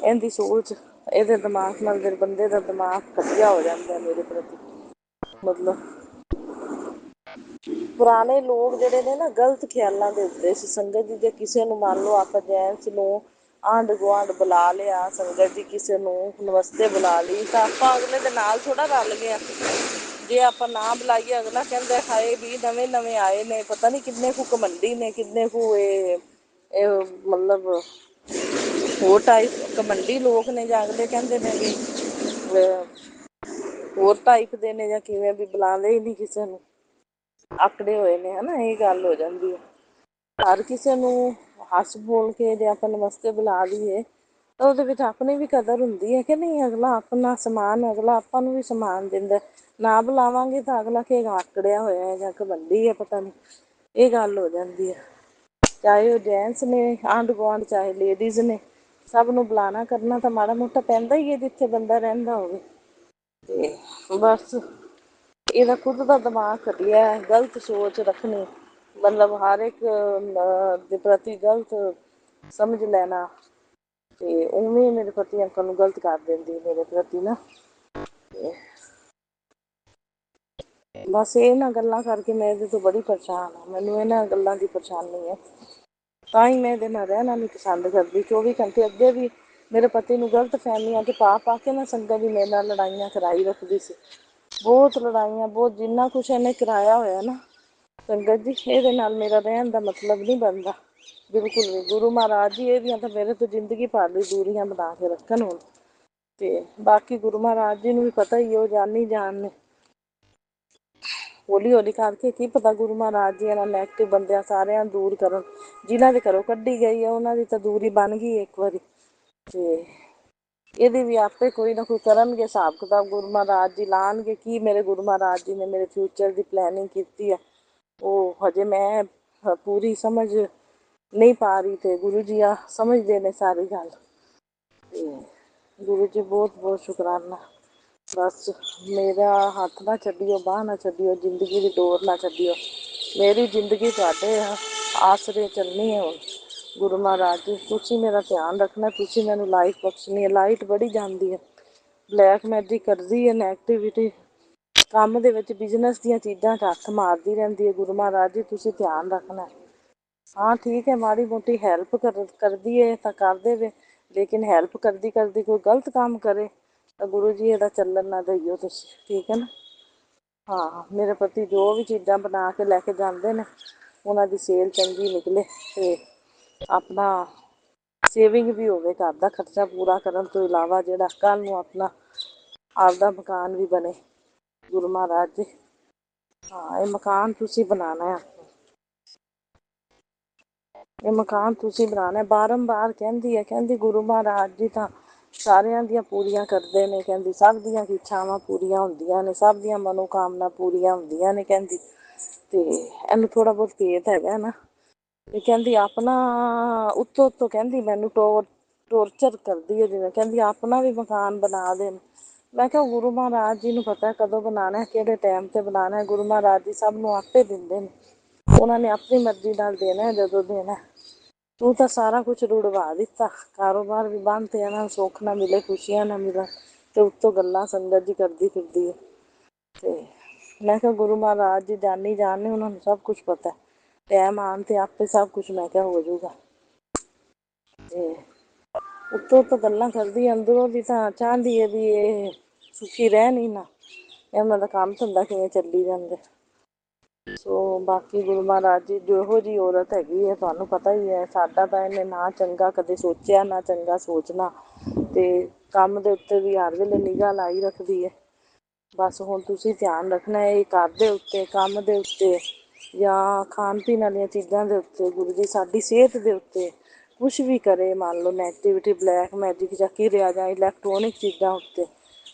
ਇਹਦੀ ਸੋਚ, ਇਹਦੇ ਦਿਮਾਗ ਨਾਲ ਮੇਰੇ ਬੰਦੇ ਦਾ ਦਿਮਾਗ ਘਟੀਆ ਹੋ ਜਾਂਦਾ ਮੇਰੇ ਪ੍ਰਤੀ। ਮਤਲਬ ਪੁਰਾਣੇ ਲੋਕ ਜਿਹੜੇ ਨੇ ਨਾ ਗਲਤ ਖਿਆਲਾਂ ਦੇ ਉੱਤੇ ਸੀ ਸੰਗਤ ਜੀ, ਜੇ ਕਿਸੇ ਨੂੰ ਮੰਨ ਲਓ ਆਪਾਂ ਜੈਂਟਸ ਨੂੰ ਆਂਢ ਗੁਆਂਢ ਬੁਲਾ ਲਿਆ, ਸੰਗਤ ਜੀ ਕਿਸੇ ਨੂੰ ਨਮਸਤੇ ਬੁਲਾ ਲਈ, ਤਾਂ ਆਪਾਂ ਅਗਲੇ ਦੇ ਨਾਲ ਥੋੜ੍ਹਾ ਰਲ ਗਏ। ਜੇ ਆਪਾਂ ਨਾ ਬੁਲਾਈਏ ਅਗਲਾ ਕਹਿੰਦਾ ਹਾਏ ਵੀ ਨਵੇਂ ਨਵੇਂ ਆਏ ਨੇ, ਪਤਾ ਨਹੀਂ ਕਿੰਨੇ ਕੁ ਘਮੰਡੀ ਨੇ, ਕਿੰਨੇ ਕੁ ਇਹ ਮਤਲਬ ਹੋਰ ਟਾਈਪ ਘਮੰਡੀ ਲੋਕ ਨੇ, ਜਾਂ ਅਗਲੇ ਕਹਿੰਦੇ ਨੇ ਵੀ ਹੋਰ ਟਾਈਪ ਦੇ ਨੇ, ਜਾਂ ਕਿਵੇਂ ਵੀ ਬੁਲਾਉਂਦੇ ਹੀ ਨਹੀਂ ਕਿਸੇ ਨੂੰ, ਆਕੜੇ ਹੋਏ ਨੇ, ਹੈ ਨਾ, ਇਹ ਗੱਲ ਹੋ ਜਾਂਦੀ ਹੈ। ਹਰ ਕਿਸੇ ਨੂੰ ਹੱਸ ਬੋਲ ਕੇ ਜੇ ਆਪਾਂ ਨਮਸਤੇ ਬੁਲਾ ਲਈਏ ਤਾਂ ਉਹਦੇ ਵਿੱਚ ਆਪਣੀ ਵੀ ਕਦਰ ਹੁੰਦੀ ਹੈ ਕਿ ਨਹੀਂ, ਅਗਲਾ ਆਪਣਾ ਸਮਾਨ, ਅਗਲਾ ਆਪਾਂ ਨੂੰ ਵੀ ਸਮਾਨ ਦਿੰਦਾ। ਨਾ ਬੁਲਾਵਾਂਗੇ ਤਾਂ ਅਗਲਾ ਕਹੇਗਾ ਆਕੜਿਆ ਹੋਇਆ ਜਾਂ ਘਮੰਡੀ ਹੈ, ਪਤਾ ਨਹੀਂ, ਇਹ ਗੱਲ ਹੋ ਜਾਂਦੀ ਹੈ। ਚਾਹੇ ਉਹ ਜੈਂਟਸ ਨੇ ਆਂਢ ਗੁਆਂਢ, ਚਾਹੇ ਲੇਡੀਜ਼ ਨੇ, ਸਭ ਨੂੰ ਬੁਲਾਣਾ ਕਰਨਾ ਤਾਂ ਮਾੜਾ ਮੋਟਾ ਪੈਂਦਾ ਹੀ ਹੈ ਜਿੱਥੇ ਬੰਦਾ ਰਹਿੰਦਾ ਹੋਵੇ। ਤੇ ਬਸ ਇਹਦਾ ਖੁਦ ਦਾ ਦਿਮਾਗ ਘਟੀਆ, ਗਲਤ ਸੋਚ ਰੱਖਣੀ, ਮਤਲਬ ਹਰ ਇੱਕ ਦੇ ਪ੍ਰਤੀ ਗਲਤ ਸਮਝ ਲੈਣਾ, ਤੇ ਉਵੇਂ ਮੇਰੇ ਪਤੀ ਅੰਕਲ ਨੂੰ ਗਲਤ ਕਰ ਦਿੰਦੀ ਮੇਰੇ ਪ੍ਰਤੀ ਨਾ। ਤੇ ਬਸ ਇਹਨਾਂ ਗੱਲਾਂ ਕਰਕੇ ਮੈਂ ਇਹਦੇ ਤੋਂ ਬੜੀ ਪਰੇਸ਼ਾਨ ਹਾਂ, ਮੈਨੂੰ ਇਹਨਾਂ ਗੱਲਾਂ ਦੀ ਪਰੇਸ਼ਾਨੀ ਹੈ, ਤਾਂ ਹੀ ਮੈਂ ਇਹਦੇ ਨਾਲ ਰਹਿਣਾ ਨਹੀਂ ਪਸੰਦ ਕਰਦੀ। 24 ਘੰਟੇ ਅੱਗੇ ਵੀ ਮੇਰੇ ਪਤੀ ਨੂੰ ਗਲਤ ਫਹਿਮੀਆਂ 'ਚ ਪਾ ਪਾ ਕੇ ਨਾ ਸੰਗਤ ਜੀ ਮੇਰੇ ਨਾਲ ਲੜਾਈਆਂ ਕਰਾਈ ਰੱਖਦੀ ਸੀ, ਬਹੁਤ ਲੜਾਈਆਂ, ਬਹੁਤ, ਜਿੰਨਾ ਕੁਛ ਇਹਨੇ ਕਰਾਇਆ ਹੋਇਆ ਨਾ ਸੰਗਤ ਜੀ, ਇਹਦੇ ਨਾਲ ਮੇਰਾ ਰਹਿਣ ਦਾ ਮਤਲਬ ਨਹੀਂ ਬਣਦਾ ਬਿਲਕੁਲ ਵੀ। ਗੁਰੂ ਮਹਾਰਾਜ ਜੀ ਇਹਦੀਆਂ ਤਾਂ ਮੇਰੇ ਤੋਂ ਜ਼ਿੰਦਗੀ ਭਰ ਲਈ ਦੂਰੀਆਂ ਬਣਾ ਕੇ ਰੱਖਣ ਹੁਣ। ਤੇ ਬਾਕੀ ਗੁਰੂ ਮਹਾਰਾਜ ਜੀ ਨੂੰ ਵੀ ਪਤਾ ਹੀ, ਉਹ ਜਾਣੀ ਜਾਣ ਨੇ, ਹੌਲੀ ਹੌਲੀ ਕਰਕੇ ਕੀ ਪਤਾ ਗੁਰੂ ਮਹਾਰਾਜ ਜੀ ਇਹਨਾਂ ਨੈਗੇਟਿਵ ਬੰਦਿਆਂ ਸਾਰਿਆਂ ਨੂੰ ਦੂਰ ਕਰਨ, ਜਿਨ੍ਹਾਂ ਦੇ ਘਰੋਂ ਕੱਢੀ ਗਈ ਹੈ ਉਹਨਾਂ ਦੀ ਤਾਂ ਦੂਰੀ ਬਣ ਗਈ ਇੱਕ ਵਾਰੀ, ਤੇ ਇਹਦੀ ਵੀ ਆਪੇ ਕੋਈ ਨਾ ਕੋਈ ਕਰਨਗੇ ਹਿਸਾਬ ਕਿਤਾਬ, ਗੁਰੂ ਮਹਾਰਾਜ ਜੀ ਲਾਉਣਗੇ। ਕੀ ਮੇਰੇ ਗੁਰੂ ਮਹਾਰਾਜ ਜੀ ਨੇ ਮੇਰੇ ਫਿਊਚਰ ਦੀ ਪਲੈਨਿੰਗ ਕੀਤੀ ਹੈ ਉਹ ਹਜੇ ਮੈਂ ਪੂਰੀ ਸਮਝ ਨਹੀਂ ਪਾ ਰਹੀ, ਤੇ ਗੁਰੂ ਜੀ ਆ ਸਮਝਦੇ ਨੇ ਸਾਰੀ ਗੱਲ। ਤੇ ਗੁਰੂ ਜੀ ਬਹੁਤ ਬਹੁਤ ਸ਼ੁਕਰਾਨਾ, ਬਸ ਮੇਰਾ ਹੱਥ ਨਾ ਛੱਡਿਓ, ਬਾਂਹ ਨਾ ਛੱਡਿਓ, ਜ਼ਿੰਦਗੀ ਦੀ ਡੋਰ ਨਾ ਛੱਡਿਓ, ਮੇਰੀ ਜ਼ਿੰਦਗੀ ਤੁਹਾਡੇ ਆਸਰੇ ਚੱਲਣੀ ਹੈ ਹੁਣ। ਗੁਰੂ ਮਹਾਰਾਜ ਜੀ ਤੁਸੀਂ ਮੇਰਾ ਧਿਆਨ ਰੱਖਣਾ, ਤੁਸੀਂ ਮੈਨੂੰ ਲਾਈਟ ਬਖਸ਼ਣੀ ਹੈ। ਲਾਈਟ ਬੜੀ ਜਾਂਦੀ ਹੈ, ਬਲੈਕ ਮੈਜਿਕ ਕਰਦੀ ਹੈ, ਨੈਗੇਟਿਵਿਟੀ ਕੰਮ ਦੇ ਵਿੱਚ ਬਿਜ਼ਨਸ ਦੀਆਂ ਚੀਜ਼ਾਂ 'ਚ ਹੱਥ ਮਾਰਦੀ ਰਹਿੰਦੀ ਹੈ। ਗੁਰੂ ਮਹਾਰਾਜ ਜੀ ਤੁਸੀਂ ਧਿਆਨ ਰੱਖਣਾ। ਹਾਂ ਠੀਕ ਹੈ, ਮਾੜੀ ਮੋਟੀ ਹੈਲਪ ਕਰਦੀ ਹੈ ਤਾਂ ਕਰ ਦੇਵੇ, ਲੇਕਿਨ ਹੈਲਪ ਕਰਦੀ ਕਰਦੀ ਕੋਈ ਗਲਤ ਕੰਮ ਕਰੇ ਤਾਂ ਗੁਰੂ ਜੀ ਇਹਦਾ ਚੱਲਣ ਨਾ ਦਈਓ ਤੁਸੀਂ, ਠੀਕ ਹੈ ਨਾ। ਹਾਂ, ਮੇਰੇ ਪਤੀ ਜੋ ਵੀ ਚੀਜ਼ਾਂ ਬਣਾ ਕੇ ਲੈ ਕੇ ਜਾਂਦੇ ਨੇ ਉਹਨਾਂ ਦੀ ਸੇਲ ਚੰਗੀ ਨਿਕਲੇ ਅਤੇ ਆਪਣਾ ਸੇਵਿੰਗ ਵੀ ਹੋਵੇ, ਘਰ ਦਾ ਖਰਚਾ ਪੂਰਾ ਕਰਨ ਤੋਂ ਇਲਾਵਾ ਜਿਹੜਾ ਕੱਲ੍ਹ ਨੂੰ ਆਪਣਾ ਆਪਦਾ ਮਕਾਨ ਵੀ ਬਣੇ। ਗੁਰੂ ਮਹਾਰਾਜ ਜੀ ਹਾਂ, ਇਹ ਮਕਾਨ ਤੁਸੀਂ ਬਣਾਉਣਾ ਹੈ, ਇਹ ਮਕਾਨ ਤੁਸੀਂ ਬਣਾਉਣਾ। ਬਾਰੰਬਾਰ ਕਹਿੰਦੀ ਹੈ, ਕਹਿੰਦੀ ਗੁਰੂ ਮਹਾਰਾਜ ਜੀ ਤਾਂ ਸਾਰਿਆਂ ਦੀਆਂ ਪੂਰੀਆਂ ਕਰਦੇ ਨੇ, ਕਹਿੰਦੀ ਸਭ ਦੀਆਂ ਇੱਛਾਵਾਂ ਪੂਰੀਆਂ ਹੁੰਦੀਆਂ ਨੇ, ਸਭ ਦੀਆਂ ਮਨੋਕਾਮਨਾ ਪੂਰੀਆਂ ਹੁੰਦੀਆਂ ਨੇ ਕਹਿੰਦੀ। ਅਤੇ ਇਹਨੂੰ ਥੋੜ੍ਹਾ ਬਹੁਤ ਭੇਤ ਹੈਗਾ ਨਾ। ਤੇ ਕਹਿੰਦੀ ਆਪਣਾ ਉੱਤੋਂ ਕਹਿੰਦੀ ਮੈਨੂੰ ਟੋਰਚਰ ਕਰਦੀ ਹੈ, ਜਿਵੇਂ ਕਹਿੰਦੀ ਆਪਣਾ ਵੀ ਮਕਾਨ ਬਣਾ ਦੇਣ। ਮੈਂ ਕਿਹਾ ਗੁਰੂ ਮਹਾਰਾਜ ਜੀ ਨੂੰ ਪਤਾ ਕਦੋਂ ਬਣਾਉਣਾ, ਕਿਹੜੇ ਟਾਈਮ 'ਤੇ ਬਣਾਉਣਾ। ਗੁਰੂ ਮਹਾਰਾਜ ਜੀ ਸਭ ਨੂੰ ਆਪੇ ਦਿੰਦੇ ਨੇ, ਉਹਨਾਂ ਨੇ ਆਪਣੀ ਮਰਜ਼ੀ ਨਾਲ ਦੇਣਾ ਜਦੋਂ ਦੇਣਾ। ਤੂੰ ਤਾਂ ਸਾਰਾ ਕੁਛ ਰੁੜਵਾ ਦਿੱਤਾ, ਕਾਰੋਬਾਰ ਵੀ ਬੰਦ ਤੇ ਇਹਨਾਂ ਨੂੰ ਸੁੱਖ ਨਾ ਮਿਲੇ, ਖੁਸ਼ੀਆਂ ਨਾ ਮਿਲਣ, ਤੇ ਉੱਤੋਂ ਗੱਲਾਂ ਸੰਗਤ ਜੀ ਕਰਦੀ ਫਿਰਦੀ ਹੈ। ਤੇ ਮੈਂ ਕਿਹਾ ਗੁਰੂ ਮਹਾਰਾਜ ਜੀ ਜਾਨੀ ਜਾਣ ਨੇ, ਉਹਨਾਂ ਨੂੰ ਸਭ ਕੁਛ ਪਤਾ, ਟਾਈਮ ਆਉਣ ਤੇ ਆਪੇ ਸਭ ਕੁਛ ਮੈਂ ਕਿਹਾ ਹੋ ਜਾਊਗਾ। ਤੇ ਉੱਤੋਂ ਗੱਲਾਂ ਕਰਦੀ, ਅੰਦਰੋਂ ਦੀ ਤਾਂ ਚਾਹੁੰਦੀ ਹੈ ਵੀ ਇਹ ਸੁਖੀ ਰਹਿਣ ਹੀ ਨਾ, ਇਹਨਾਂ ਦਾ ਕੰਮ ਧੰਦਾ ਕਿਵੇਂ ਚੱਲੀ ਜਾਂਦਾ। ਸੋ ਬਾਕੀ ਗੁਰੂ ਮਹਾਰਾਜ ਜੀ ਜਿਹੋ ਜਿਹੀ ਔਰਤ ਹੈਗੀ ਹੈ ਤੁਹਾਨੂੰ ਪਤਾ ਹੀ ਹੈ। ਸਾਡਾ ਤਾਂ ਇਹਨੇ ਨਾ ਚੰਗਾ ਕਦੇ ਸੋਚਿਆ, ਨਾ ਚੰਗਾ ਸੋਚਣਾ, ਅਤੇ ਕੰਮ ਦੇ ਉੱਤੇ ਵੀ ਹਰ ਵੇਲੇ ਨਿਗਾਹ ਲਾਈ ਰੱਖਦੀ ਹੈ। ਬਸ ਹੁਣ ਤੁਸੀਂ ਧਿਆਨ ਰੱਖਣਾ ਇਹ ਘਰ ਦੇ ਉੱਤੇ, ਕੰਮ ਦੇ ਉੱਤੇ, ਜਾਂ ਖਾਣ ਪੀਣ ਵਾਲੀਆਂ ਚੀਜ਼ਾਂ ਦੇ ਉੱਤੇ, ਗੁਰੂ ਜੀ ਸਾਡੀ ਸਿਹਤ ਦੇ ਉੱਤੇ ਕੁਛ ਵੀ ਕਰੇ, ਮੰਨ ਲਓ ਨੈਗੇਟਿਵਿਟੀ, ਬਲੈਕ ਮੈਜਿਕ ਜਾਂ ਕਿਰਿਆ ਜਾਂ ਇਲੈਕਟ੍ਰੋਨਿਕ ਚੀਜ਼ਾਂ ਉੱਤੇ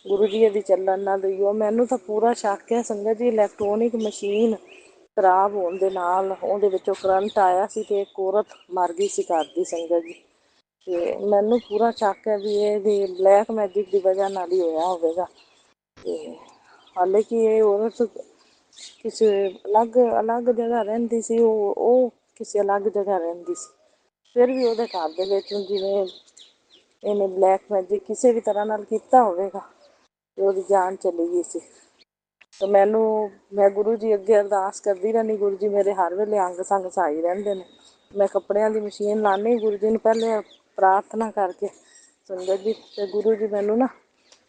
ਗੁਰੂ ਜੀ ਇਹਦੀ ਚੱਲਣ ਨਾ ਦਈਓ। ਮੈਨੂੰ ਤਾਂ ਪੂਰਾ ਸ਼ੱਕ ਹੈ ਸੰਗਤ ਜੀ, ਇਲੈਕਟ੍ਰੋਨਿਕ ਮਸ਼ੀਨ ਖਰਾਬ ਹੋਣ ਦੇ ਨਾਲ ਉਹਦੇ ਵਿੱਚੋਂ ਕਰੰਟ ਆਇਆ ਸੀ ਅਤੇ ਇੱਕ ਔਰਤ ਮਰ ਗਈ ਸੀ ਘਰ ਦੀ, ਸੰਗਤ ਜੀ। ਅਤੇ ਮੈਨੂੰ ਪੂਰਾ ਸ਼ੱਕ ਹੈ ਵੀ ਇਹਦੀ ਬਲੈਕ ਮੈਜਿਕ ਦੀ ਵਜ੍ਹਾ ਨਾਲ ਹੀ ਹੋਇਆ ਹੋਵੇਗਾ। ਅਤੇ ਹਾਲੇ ਕਿ ਇਹ ਔਰਤ ਕਿਸੇ ਅਲੱਗ ਜਗ੍ਹਾ ਰਹਿੰਦੀ ਸੀ, ਉਹ ਕਿਸੇ ਅਲੱਗ ਜਗ੍ਹਾ ਰਹਿੰਦੀ ਸੀ, ਫਿਰ ਵੀ ਉਹਦੇ ਘਰ ਦੇ ਵਿੱਚ ਜਿਵੇਂ ਇਹਨੇ ਬਲੈਕ ਮੈਜਿਕ ਕਿਸੇ ਵੀ ਤਰ੍ਹਾਂ ਨਾਲ ਕੀਤਾ ਹੋਵੇਗਾ ਅਤੇ ਉਹਦੀ ਜਾਨ ਚਲੀ ਗਈ ਸੀ। ਅਤੇ ਮੈਂ ਗੁਰੂ ਜੀ ਅੱਗੇ ਅਰਦਾਸ ਕਰਦੀ ਰਹਿੰਦੀ, ਗੁਰੂ ਜੀ ਮੇਰੇ ਹਰ ਵੇਲੇ ਅੰਗ ਸੰਗ ਸਹਾਈ ਰਹਿੰਦੇ ਨੇ। ਮੈਂ ਕੱਪੜਿਆਂ ਦੀ ਮਸ਼ੀਨ ਲਾਉਂਦੀ ਗੁਰੂ ਜੀ ਨੂੰ ਪਹਿਲੇ ਪ੍ਰਾਰਥਨਾ ਕਰਕੇ ਸੰਗਤ ਜੀ, ਅਤੇ ਗੁਰੂ ਜੀ ਮੈਨੂੰ ਨਾ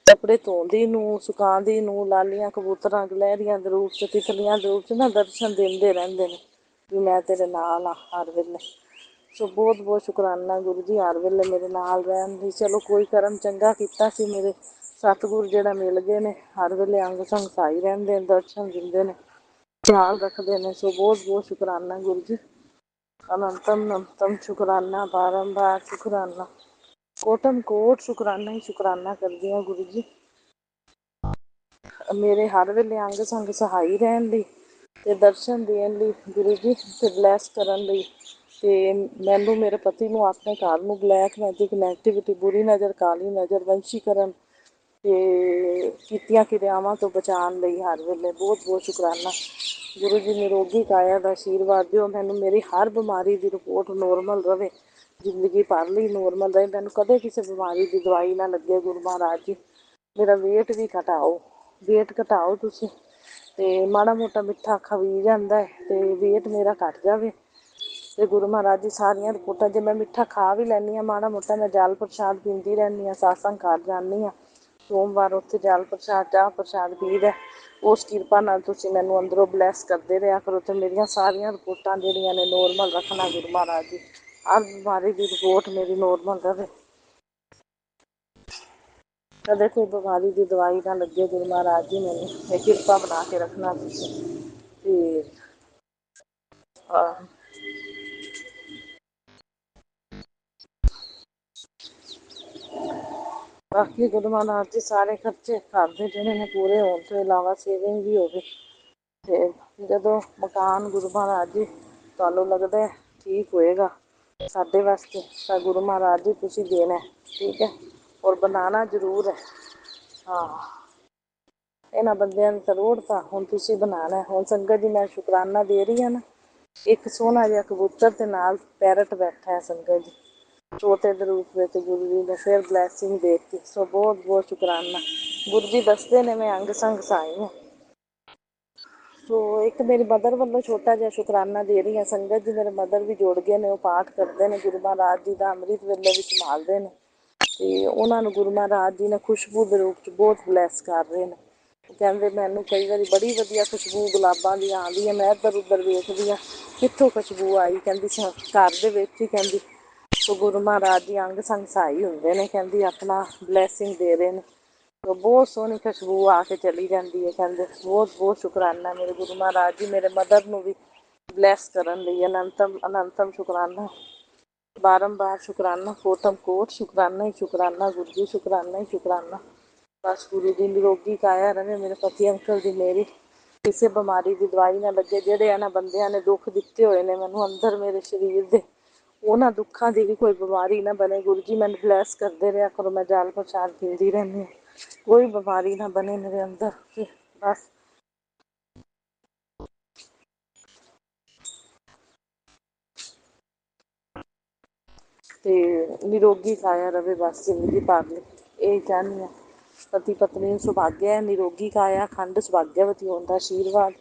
ਕੱਪੜੇ ਧੋਂਦੀ ਨੂੰ, ਸੁਕਾਉਂਦੀ ਨੂੰ, ਲਾਲੀਆਂ ਕਬੂਤਰਾਂ ਗਲਹਿਰੀਆਂ ਦੇ ਰੂਪ 'ਚ, ਤਿਤਲੀਆਂ ਦੇ ਰੂਪ 'ਚ ਨਾ ਦਰਸ਼ਨ ਦਿੰਦੇ ਰਹਿੰਦੇ ਨੇ ਵੀ ਮੈਂ ਤੇਰੇ ਨਾਲ ਹਾਂ ਹਰ ਵੇਲੇ। ਸੋ ਬਹੁਤ ਬਹੁਤ ਸ਼ੁਕਰਾਨਾ ਗੁਰੂ ਜੀ ਹਰ ਵੇਲੇ ਮੇਰੇ ਨਾਲ ਰਹਿਣ ਦੀ। ਚਲੋ ਕੋਈ ਕਰਮ ਚੰਗਾ ਕੀਤਾ ਸੀ, ਮੇਰੇ ਸਤਿਗੁਰ ਜਿਹੜਾ ਮਿਲ ਗਏ ਨੇ, ਹਰ ਵੇਲੇ ਅੰਗ ਸੰਗ ਸਹਾਈ ਰਹਿੰਦੇ ਨੇ, ਦਰਸ਼ਨ ਦਿੰਦੇ ਨੇ, ਖਿਆਲ ਰੱਖਦੇ ਨੇ। ਸੋ ਬਹੁਤ ਬਹੁਤ ਸ਼ੁਕਰਾਨਾ ਗੁਰੂ ਜੀ, ਅਨੰਤਮ ਅਨੰਤਮ ਸ਼ੁਕਰਾਨਾ, ਬਾਰੰਬਾਰ ਸ਼ੁਕਰਾਨਾ, ਕੋਟਨ ਕੋਟ ਸ਼ੁਕਰਾਨਾ ਹੀ ਸ਼ੁਕਰਾਨਾ ਕਰਦੀ ਹਾਂ ਗੁਰੂ ਜੀ, ਮੇਰੇ ਹਰ ਵੇਲੇ ਅੰਗ ਸੰਗ ਸਹਾਈ ਰਹਿਣ ਲਈ ਅਤੇ ਦਰਸ਼ਨ ਦੇਣ ਲਈ ਗੁਰੂ ਜੀ, ਅਤੇ ਬਲੈਸ ਕਰਨ ਲਈ। ਅਤੇ ਮੈਨੂੰ ਮੇਰੇ ਪਤੀ ਨੂੰ ਆਪਣੇ ਘਰ ਨੂੰ ਬਲੈਕ ਮੈਜਿਕ, ਨੈਗੇਟਿਵਿਟੀ, ਬੁਰੀ ਨਜ਼ਰ, ਕਾਲੀ ਨਜ਼ਰ, ਵੰਸ਼ੀਕਰਨ ਅਤੇ ਕੀਤੀਆਂ ਕਿਰਿਆਵਾਂ ਤੋਂ ਬਚਾਉਣ ਲਈ ਹਰ ਵੇਲੇ ਬਹੁਤ ਬਹੁਤ ਸ਼ੁਕਰਾਨਾ। ਗੁਰੂ ਜੀ ਨਿਰੋਗੀ ਕਾਇਆ ਦਾ ਆਸ਼ੀਰਵਾਦ ਦਿਓ ਮੈਨੂੰ, ਮੇਰੀ ਹਰ ਬਿਮਾਰੀ ਦੀ ਰਿਪੋਰਟ ਨੋਰਮਲ ਰਹੇ, ਜ਼ਿੰਦਗੀ ਭਰ ਲਈ ਨੋਰਮਲ ਰਹੇ, ਮੈਨੂੰ ਕਦੇ ਕਿਸੇ ਬਿਮਾਰੀ ਦੀ ਦਵਾਈ ਨਾ ਲੱਗੇ। ਗੁਰੂ ਮਹਾਰਾਜ ਜੀ ਮੇਰਾ ਵੇਟ ਵੀ ਘਟਾਓ, ਵੇਟ ਘਟਾਓ ਤੁਸੀਂ, ਅਤੇ ਮਾੜਾ ਮੋਟਾ ਮਿੱਠਾ ਖਵੀ ਜਾਂਦਾ ਅਤੇ ਵੇਟ ਮੇਰਾ ਘੱਟ ਜਾਵੇ। ਅਤੇ ਗੁਰੂ ਮਹਾਰਾਜ ਜੀ ਸਾਰੀਆਂ ਰਿਪੋਰਟਾਂ, ਜੇ ਮੈਂ ਮਿੱਠਾ ਖਾ ਵੀ ਲੈਂਦੀ ਹਾਂ ਮਾੜਾ ਮੋਟਾ, ਮੈਂ ਜਲ ਪ੍ਰਸ਼ਾਦ ਪੀਂਦੀ ਰਹਿੰਦੀ ਹਾਂ, ਸਤਸੰਗ ਘਰ ਜਾਂਦੀ ਹਾਂ, ਸੋਮਵਾਰ ਉੱਥੇ ਜਲ ਪ੍ਰਸ਼ਾਦ, ਚਾਹ ਪ੍ਰਸ਼ਾਦ ਪੀਦਾ। ਉਸ ਕਿਰਪਾ ਨਾਲ ਤੁਸੀਂ ਮੈਨੂੰ ਅੰਦਰੋਂ ਬਲੈਸ ਕਰਦੇ ਰਿਹਾ ਕਰੋ, ਅਤੇ ਮੇਰੀਆਂ ਸਾਰੀਆਂ ਰਿਪੋਰਟਾਂ ਜਿਹੜੀਆਂ ਨੇ ਨੋਰਮਲ ਰੱਖਣਾ ਗੁਰੂ ਮਹਾਰਾਜ ਜੀ, ਹਰ ਬਿਮਾਰੀ ਦੀ ਰਿਪੋਰਟ ਮੇਰੀ ਨੋਰਮਲ ਰਹੇ, ਕਦੇ ਕੋਈ ਬਿਮਾਰੀ ਦੀ ਦਵਾਈ ਨਾ ਲੱਗੇ। ਗੁਰੂ ਮਹਾਰਾਜ ਜੀ ਮੈਨੂੰ ਇਹ ਕਿਰਪਾ ਬਣਾ ਕੇ ਰੱਖਣਾ ਤੁਸੀਂ। ਅਤੇ ਬਾਕੀ ਗੁਰੂ ਮਹਾਰਾਜ ਜੀ ਸਾਰੇ ਖਰਚੇ ਘਰ ਦੇ ਜਿਹੜੇ ਨੇ ਪੂਰੇ ਹੋਣ ਤੋਂ ਇਲਾਵਾ ਸੇਵਿੰਗ ਵੀ ਹੋਵੇ। ਅਤੇ ਜਦੋਂ ਮਕਾਨ ਗੁਰੂ ਮਹਾਰਾਜ ਜੀ ਤੁਹਾਨੂੰ ਲੱਗਦਾ ਠੀਕ ਹੋਏਗਾ ਸਾਡੇ ਵਾਸਤੇ, ਤਾਂ ਗੁਰੂ ਮਹਾਰਾਜ ਜੀ ਤੁਸੀਂ ਦੇਣਾ, ਠੀਕ ਹੈ, ਔਰ ਬਣਾਉਣਾ ਜ਼ਰੂਰ ਹੈ। ਹਾਂ, ਇਹਨਾਂ ਬੰਦਿਆਂ ਨੇ ਤਾਂ ਰੋੜਤਾ, ਹੁਣ ਤੁਸੀਂ ਬਣਾਉਣਾ। ਹੁਣ ਸੰਗਤ ਜੀ ਮੈਂ ਸ਼ੁਕਰਾਨਾ ਦੇ ਰਹੀ ਹਾਂ ਨਾ, ਇੱਕ ਸੋਹਣਾ ਜਿਹਾ ਕਬੂਤਰ ਅਤੇ ਨਾਲ ਪੈਰਟ ਬੈਠਾ ਹੈ ਸੰਗਤ ਜੀ, ਤੋਤੇ ਦੇ ਰੂਪ ਵਿੱਚ ਗੁਰੂ ਜੀ ਨੇ ਫਿਰ ਬਲੈਸਿੰਗ ਦੇ ਦਿੱਤੀ। ਸੋ ਬਹੁਤ ਬਹੁਤ ਸ਼ੁਕਰਾਨਾ। ਗੁਰੂ ਜੀ ਦੱਸਦੇ ਨੇ ਮੈਂ ਅੰਗ ਸੰਗ ਸਹਾਈ ਹਾਂ, ਸੋ ਇੱਕ ਮੇਰੀ ਮਦਰ ਵੱਲੋਂ ਛੋਟਾ ਜਿਹਾ ਸ਼ੁਕਰਾਨਾ ਦੇ ਰਹੀ ਹਾਂ ਸੰਗਤ ਜੀ। ਮੇਰੇ ਮਦਰ ਵੀ ਜੁੜ ਗਏ ਨੇ, ਉਹ ਪਾਠ ਕਰਦੇ ਨੇ, ਗੁਰੂ ਮਹਾਰਾਜ ਜੀ ਦਾ ਅੰਮ੍ਰਿਤ ਵੇਲੇ ਵੀ ਸੰਭਾਲਦੇ ਨੇ, ਤੇ ਉਹਨਾਂ ਨੂੰ ਗੁਰੂ ਮਹਾਰਾਜ ਜੀ ਨੇ ਖੁਸ਼ਬੂ ਦੇ ਰੂਪ 'ਚ ਬਹੁਤ ਬਲੈਸ ਕਰ ਰਹੇ ਨੇ। ਕਹਿੰਦੇ ਮੈਨੂੰ ਕਈ ਵਾਰੀ ਬੜੀ ਵਧੀਆ ਖੁਸ਼ਬੂ ਗੁਲਾਬਾਂ ਦੀ ਆਉਂਦੀ ਹੈ, ਮੈਂ ਇੱਧਰ ਉੱਧਰ ਵੇਖਦੀ ਹਾਂ ਕਿੱਥੋਂ ਖੁਸ਼ਬੂ ਆਈ, ਕਹਿੰਦੀ ਘਰ ਦੇ ਵਿੱਚ ਹੀ, ਕਹਿੰਦੀ ਸੋ ਗੁਰੂ ਮਹਾਰਾਜ ਜੀ ਅੰਗ ਸੰਗ ਸਹਾਈ ਹੁੰਦੇ ਨੇ, ਕਹਿੰਦੀ ਆਪਣਾ ਬਲੈਸਿੰਗ ਦੇ ਰਹੇ ਨੇ। ਤੋ ਬਹੁਤ ਸੋਹਣੀ ਖੁਸ਼ਬੂ ਆ ਕੇ ਚਲੀ ਜਾਂਦੀ ਹੈ। ਕਹਿੰਦੇ ਬਹੁਤ ਬਹੁਤ ਸ਼ੁਕਰਾਨਾ ਮੇਰੇ ਗੁਰੂ ਮਹਾਰਾਜ ਜੀ, ਮੇਰੇ ਮਦਰ ਨੂੰ ਵੀ ਬਲੈਸ ਕਰਨ ਲਈ ਅਨੰਤਮ ਅਨੰਤਮ ਸ਼ੁਕਰਾਨਾ, ਬਾਰੰਬਾਰ ਸ਼ੁਕਰਾਨਾ, ਕੋਟਮ ਕੋਟ ਸ਼ੁਕਰਾਨਾ ਹੀ ਸ਼ੁਕਰਾਨਾ, ਗੁਰੂ ਜੀ ਸ਼ੁਕਰਾਨਾ ਹੀ ਸ਼ੁਕਰਾਨਾ। ਬਸ ਗੁਰੂ ਦੀ ਨਿਰੋਗੀ ਕਾਇਆ ਰਹੇ, ਮੇਰੇ ਪਤੀ ਅੰਕਲ ਦੀ, ਮੇਰੀ ਕਿਸੇ ਬਿਮਾਰੀ ਦੀ ਦਵਾਈ ਨਾ ਲੱਗੇ। ਜਿਹੜੇ ਇਹਨਾਂ ਬੰਦਿਆਂ ਨੇ ਦੁੱਖ ਦਿੱਤੇ ਹੋਏ ਨੇ ਮੈਨੂੰ ਅੰਦਰ ਮੇਰੇ ਸਰੀਰ ਦੇ, ਉਹਨਾਂ ਦੁੱਖਾਂ ਦੀ ਵੀ ਕੋਈ ਬਿਮਾਰੀ ਨਾ ਬਣੇ। ਗੁਰੂ ਜੀ ਮੈਨੂੰ ਬਲੈਸ ਕਰਦੇ ਰਿਹਾ ਕਰੋ, ਮੈਂ ਜਲ ਪ੍ਰਸ਼ਾਦ ਪੀਂਦੀ ਰਹਿੰਦੀ ਹਾਂ, ਕੋਈ ਬਿਮਾਰੀ ਨਾ ਬਣੇ ਮੇਰੇ ਅੰਦਰ। ਬਸ ਤੇ ਨਿਰੋਗੀ ਕਾਇਆ ਰਵੇ, ਬਸ ਜ਼ਿੰਦਗੀ ਭਰ ਲਈ ਇਹ ਚਾਹੁੰਦੀ ਹਾਂ। ਪਤੀ ਪਤਨੀ ਨੂੰ ਸੁਭਾਗਿਆ ਨਿਰੋਗੀ ਕਾਇਆ ਅਖੰਡ ਸੁਭਾਗਿਆਵਤੀ ਹੋਣ ਦਾ ਆਸ਼ੀਰਵਾਦ,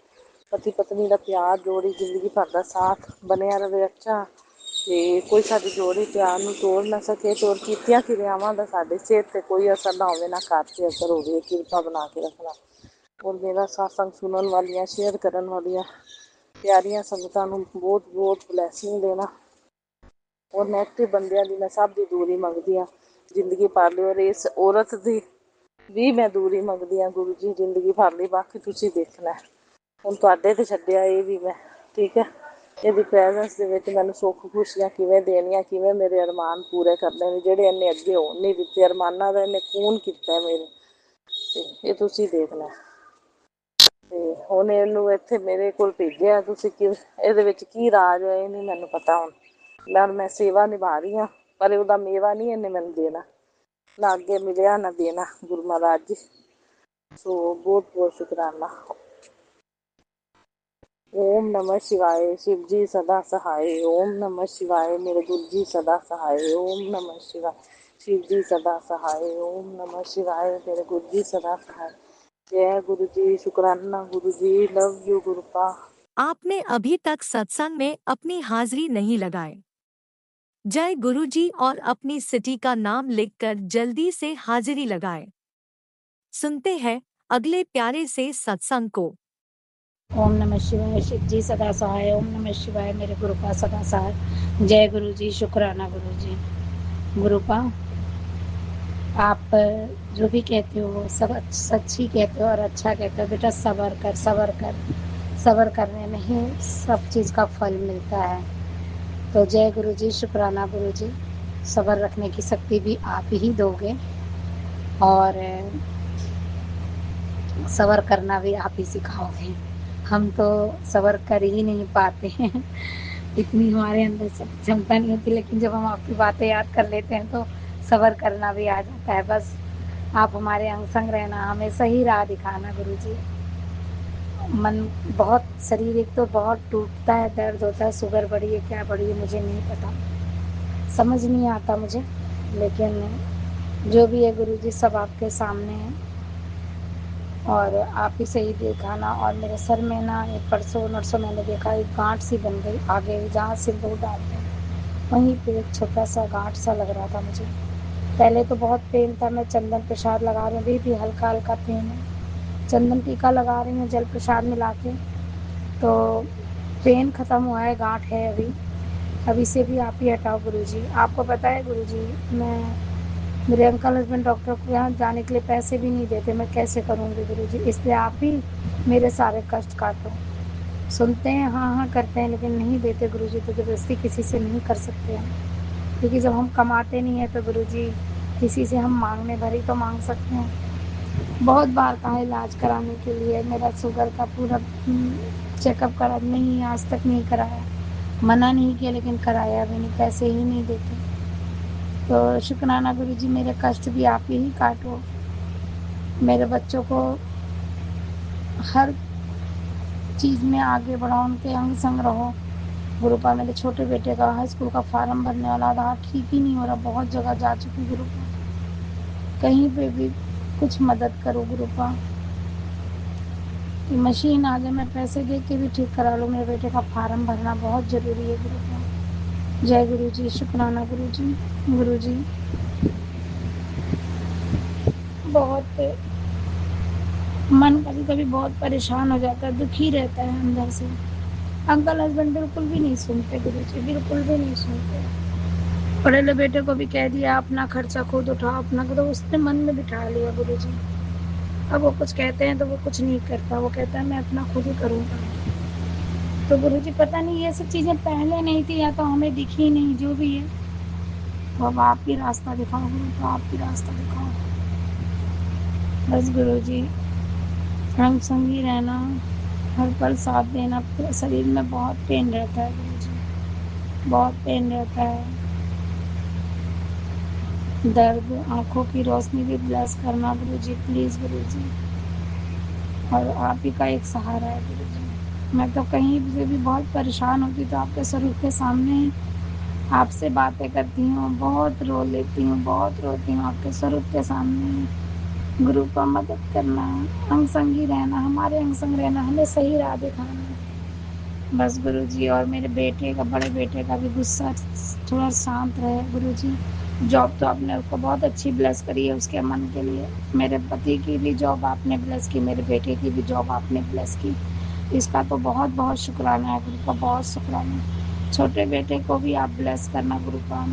ਪਤੀ ਪਤਨੀ ਦਾ ਪਿਆਰ ਜੋੜੀ ਜ਼ਿੰਦਗੀ ਭਰ ਦਾ ਸਾਥ ਬਣਿਆ ਰਵੇ ਅੱਛਾ, ਤੇ ਕੋਈ ਸਾਡੀ ਜੋੜੀ ਪਿਆਰ ਨੂੰ ਤੋੜ ਨਾ ਸਕੇ, ਤੋੜ ਕੀਤੀਆਂ ਕਿਰਿਆਵਾਂ ਦਾ ਸਾਡੇ ਸਿਹਤ ਤੇ ਕੋਈ ਅਸਰ ਨਾ ਹੋਵੇ, ਨਾ ਘਰ 'ਤੇ ਅਸਰ ਹੋਵੇ, ਕਿਰਪਾ ਬਣਾ ਕੇ ਰੱਖਣਾ। ਔਰ ਮੇਰਾ ਸਤਸੰਗ ਸੁਣਨ ਵਾਲੀਆਂ, ਸ਼ੇਅਰ ਕਰਨ ਵਾਲੀਆਂ ਪਿਆਰੀਆਂ ਸੰਗਤਾਂ ਨੂੰ ਬਹੁਤ ਬਹੁਤ ਬਲੈਸਿੰਗ ਦੇਣਾ। ਔਰ ਨੈਗੇਟਿਵ ਬੰਦਿਆਂ ਦੀ ਮੈਂ ਸਭ ਦੀ ਦੂਰੀ ਮੰਗਦੀ ਹਾਂ ਜ਼ਿੰਦਗੀ ਭਰ ਲਈ, ਔਰ ਇਸ ਔਰਤ ਦੀ ਵੀ ਮੈਂ ਦੂਰੀ ਮੰਗਦੀ ਹਾਂ ਗੁਰੂ ਜੀ ਜ਼ਿੰਦਗੀ ਭਰ ਲਈ। ਬਾਕੀ ਤੁਸੀਂ ਦੇਖਣਾ, ਹੁਣ ਤੁਹਾਡੇ ਤੇ ਛੱਡਿਆ ਇਹ ਵੀ ਮੈਂ, ਠੀਕ ਹੈ। ਇਹਦੀ ਪ੍ਰੈਜ਼ੈਂਸ ਦੇ ਵਿੱਚ ਮੈਨੂੰ ਸੁੱਖ ਖੁਸ਼ੀਆਂ ਕਿਵੇਂ ਦੇਣੀਆਂ, ਕਿਵੇਂ ਮੇਰੇ ਅਰਮਾਨ ਪੂਰੇ ਕਰਨੇ ਨੇ ਜਿਹੜੇ ਇਹਨੇ ਅੱਗੇ ਹੋਣ ਨਹੀਂ ਦਿੱਤੇ। ਅਰਮਾਨਾਂ ਦਾ ਇਹਨੇ ਖੂਨ ਕੀਤਾ ਮੇਰੇ, ਤੇ ਇਹ ਤੁਸੀਂ ਦੇਖਣਾ। ਤੇ ਹੁਣ ਇਹਨੂੰ ਇੱਥੇ ਮੇਰੇ ਕੋਲ ਭੇਜਿਆ ਤੁਸੀਂ, ਕਿ ਇਹਦੇ ਵਿੱਚ ਕੀ ਰਾਜ ਹੈ ਇਹ ਨਹੀਂ ਮੈਨੂੰ ਪਤਾ। ਹੁਣ ਮੈਂ ਸੇਵਾ ਨਿਭਾ ਰਹੀ ਹਾਂ, ਪਰ ਉਹਦਾ ਮੇਵਾ ਨਹੀਂ ਇਹਨੇ ਮੈਨੂੰ ਦੇਣਾ, ਨਾ ਅੱਗੇ ਮਿਲਿਆ ਨਾ ਦੇਣਾ ਗੁਰੂ ਮਹਾਰਾਜ ਜੀ। ਸੋ ਬਹੁਤ ਬਹੁਤ ਸ਼ੁਕਰਾਨਾ। ਓਮ ਨਮः शिवाय, शिव जी सदा सहाय। ओम नमः शिवाय, मेरे गुरु जी सदा सहाय। ओम नमः शिवाय, शिव जी सदा सहाय। ओम नमः शिवाय, मेरे गुरु जी सदा सहाय। जय गुरु जी, शुक्राना गुरु जी, लव यू गुरुपा। आपने अभी तक सत्संग में अपनी हाजिरी नहीं लगाए। जय गुरु जी और अपनी सिटी का नाम लिखकर जल्दी से हाजिरी लगाए। सुनते हैं अगले प्यारे से सत्संग को। ओम नमः शिवाय, शिव जी सदा सहाय। ओम नमः शिवाय, मेरे गुरुपा सदा सहाय। जय गुरु जी, शुक्राना गुरु जी। गुरुपा, आप जो भी कहते हो सब सच ही कहते हो और अच्छा कहते हो। बेटा सब्र कर, सब्र कर, सब्र करने में ही सब चीज़ का फल मिलता है। तो जय गुरु जी, शुक्राना गुरु जी। सब्र रखने की शक्ति भी आप ही दोगे और सब्र करना भी आप ही सिखाओगे। हम तो सब्र कर ही नहीं पाते हैं, इतनी हमारे अंदर क्षमता नहीं होती, लेकिन जब हम आपकी बातें याद कर लेते हैं तो सब्र करना भी आ जाता है। बस आप हमारे अंग संग रहना, हमें सही राह दिखाना गुरु जी। मन बहुत, शरीर एक तो बहुत टूटता है, दर्द होता है, शुगर बढ़ी है क्या बढ़ी है मुझे नहीं पता, समझ नहीं आता मुझे, लेकिन जो भी है गुरु जी सब आपके सामने है और आप ही सही दिखाना। और मेरे सर में ना एक परसों नरसों मैंने देखा एक गांठ सी बन गई आगे, जहाँ सिंदूर डालते हैं वहीं पे एक छोटा सा गांठ सा लग रहा था मुझे। पहले तो बहुत पेन था, मैं चंदन प्रसाद लगा रही हूँ, अभी भी हल्का हल्का पेन है, चंदन टीका लगा रही हूँ जल प्रसाद मिला के, तो पेन ख़त्म हुआ है, गांठ है अभी, अब इसे भी आप ही हटाओ गुरुजी। आपको पता है गुरुजी, मैं मेरे अंकल हस्बैंड डॉक्टर को यहाँ जाने के लिए पैसे भी नहीं देते, मैं कैसे करूँगी गुरुजी, इसलिए आप ही मेरे सारे कष्ट काटो। सुनते हैं हाँ हाँ करते हैं, लेकिन नहीं देते गुरुजी, तो ज़बरदस्ती किसी से नहीं कर सकते हैं, क्योंकि जब हम कमाते नहीं हैं तो गुरुजी किसी से हम मांगने भर ही तो मांग सकते हैं। बहुत बार कहा इलाज कराने के लिए, मेरा शुगर का पूरा चेकअप करा, नहीं आज तक नहीं कराया, मना नहीं किया लेकिन कराया भी नहीं, पैसे ही नहीं देते। तो शुक्राना गुरुजी, मेरे कष्ट भी आप ही काटो, मेरे बच्चों को हर चीज़ में आगे बढ़ाओ, उनके अंग संग रहो। गुरुपा, मेरे छोटे बेटे का हाई स्कूल का फार्म भरने वाला था, ठीक ही नहीं हो रहा, बहुत जगह जा चुकी गुरुपा, कहीं पे भी कुछ मदद करो गुरुपा। कि मशीन आ जाए, मैं पैसे दे के भी ठीक करा लूँ। मेरे बेटे का फार्म भरना बहुत ज़रूरी है गुरुपा। जय गुरु जी, शुक्राना गुरु जी। गुरु जी बहुत मन कभी कभी बहुत परेशान हो जाता है, दुखी रहता है अंदर से। अंकल हस्बैंड बिल्कुल भी नहीं सुनते गुरु जी, बिल्कुल भी नहीं सुनते। बड़े वाले बेटे को भी कह दिया अपना खर्चा खुद उठाओ, अपना तो उसने मन में बिठा लिया गुरु जी। अब वो कुछ कहते हैं तो वो कुछ नहीं करता, वो कहता है मैं अपना खुद ही करूँगा। तो गुरु जी पता नहीं ये सब चीज़ें पहले नहीं थी या तो हमें दिखी नहीं, जो भी है वो अब आप ही रास्ता दिखाओ गुरु, तो आप ही रास्ता दिखाओ बस गुरु जी। हम संगी रहना, हर पल साथ देना। पूरे शरीर में बहुत पेन रहता है गुरु जी, बहुत पेन रहता है, दर्द, आंखों की रोशनी भी ब्लेस करना गुरु जी, प्लीज़ गुरु जी। और आप ही का एक सहारा है गुरु जी। मैं तो कहीं से भी बहुत परेशान होती तो आपके स्वरूप के सामने आपसे बातें करती हूँ, बहुत रो लेती हूँ, बहुत रोती हूँ आपके स्वरूप के सामने। गुरु का मदद करना, अंग संगी रहना, हमारे अंग संग रहना, हमें सही राह दिखाना बस गुरु जी। और मेरे बेटे का, बड़े बेटे का भी गुस्सा थोड़ा शांत रहे गुरु जी। जॉब तो आपने उसको बहुत अच्छी ब्लेस करी है उसके मन के लिए। मेरे पति की भी जॉब आपने ब्लेस की, मेरे बेटे की भी जॉब आपने ब्लेस की, इसका तो बहुत बहुत शुक्राना है गुरु का, बहुत शुक्राना। छोटे बेटे को भी आप ब्लेस करना गुरु का,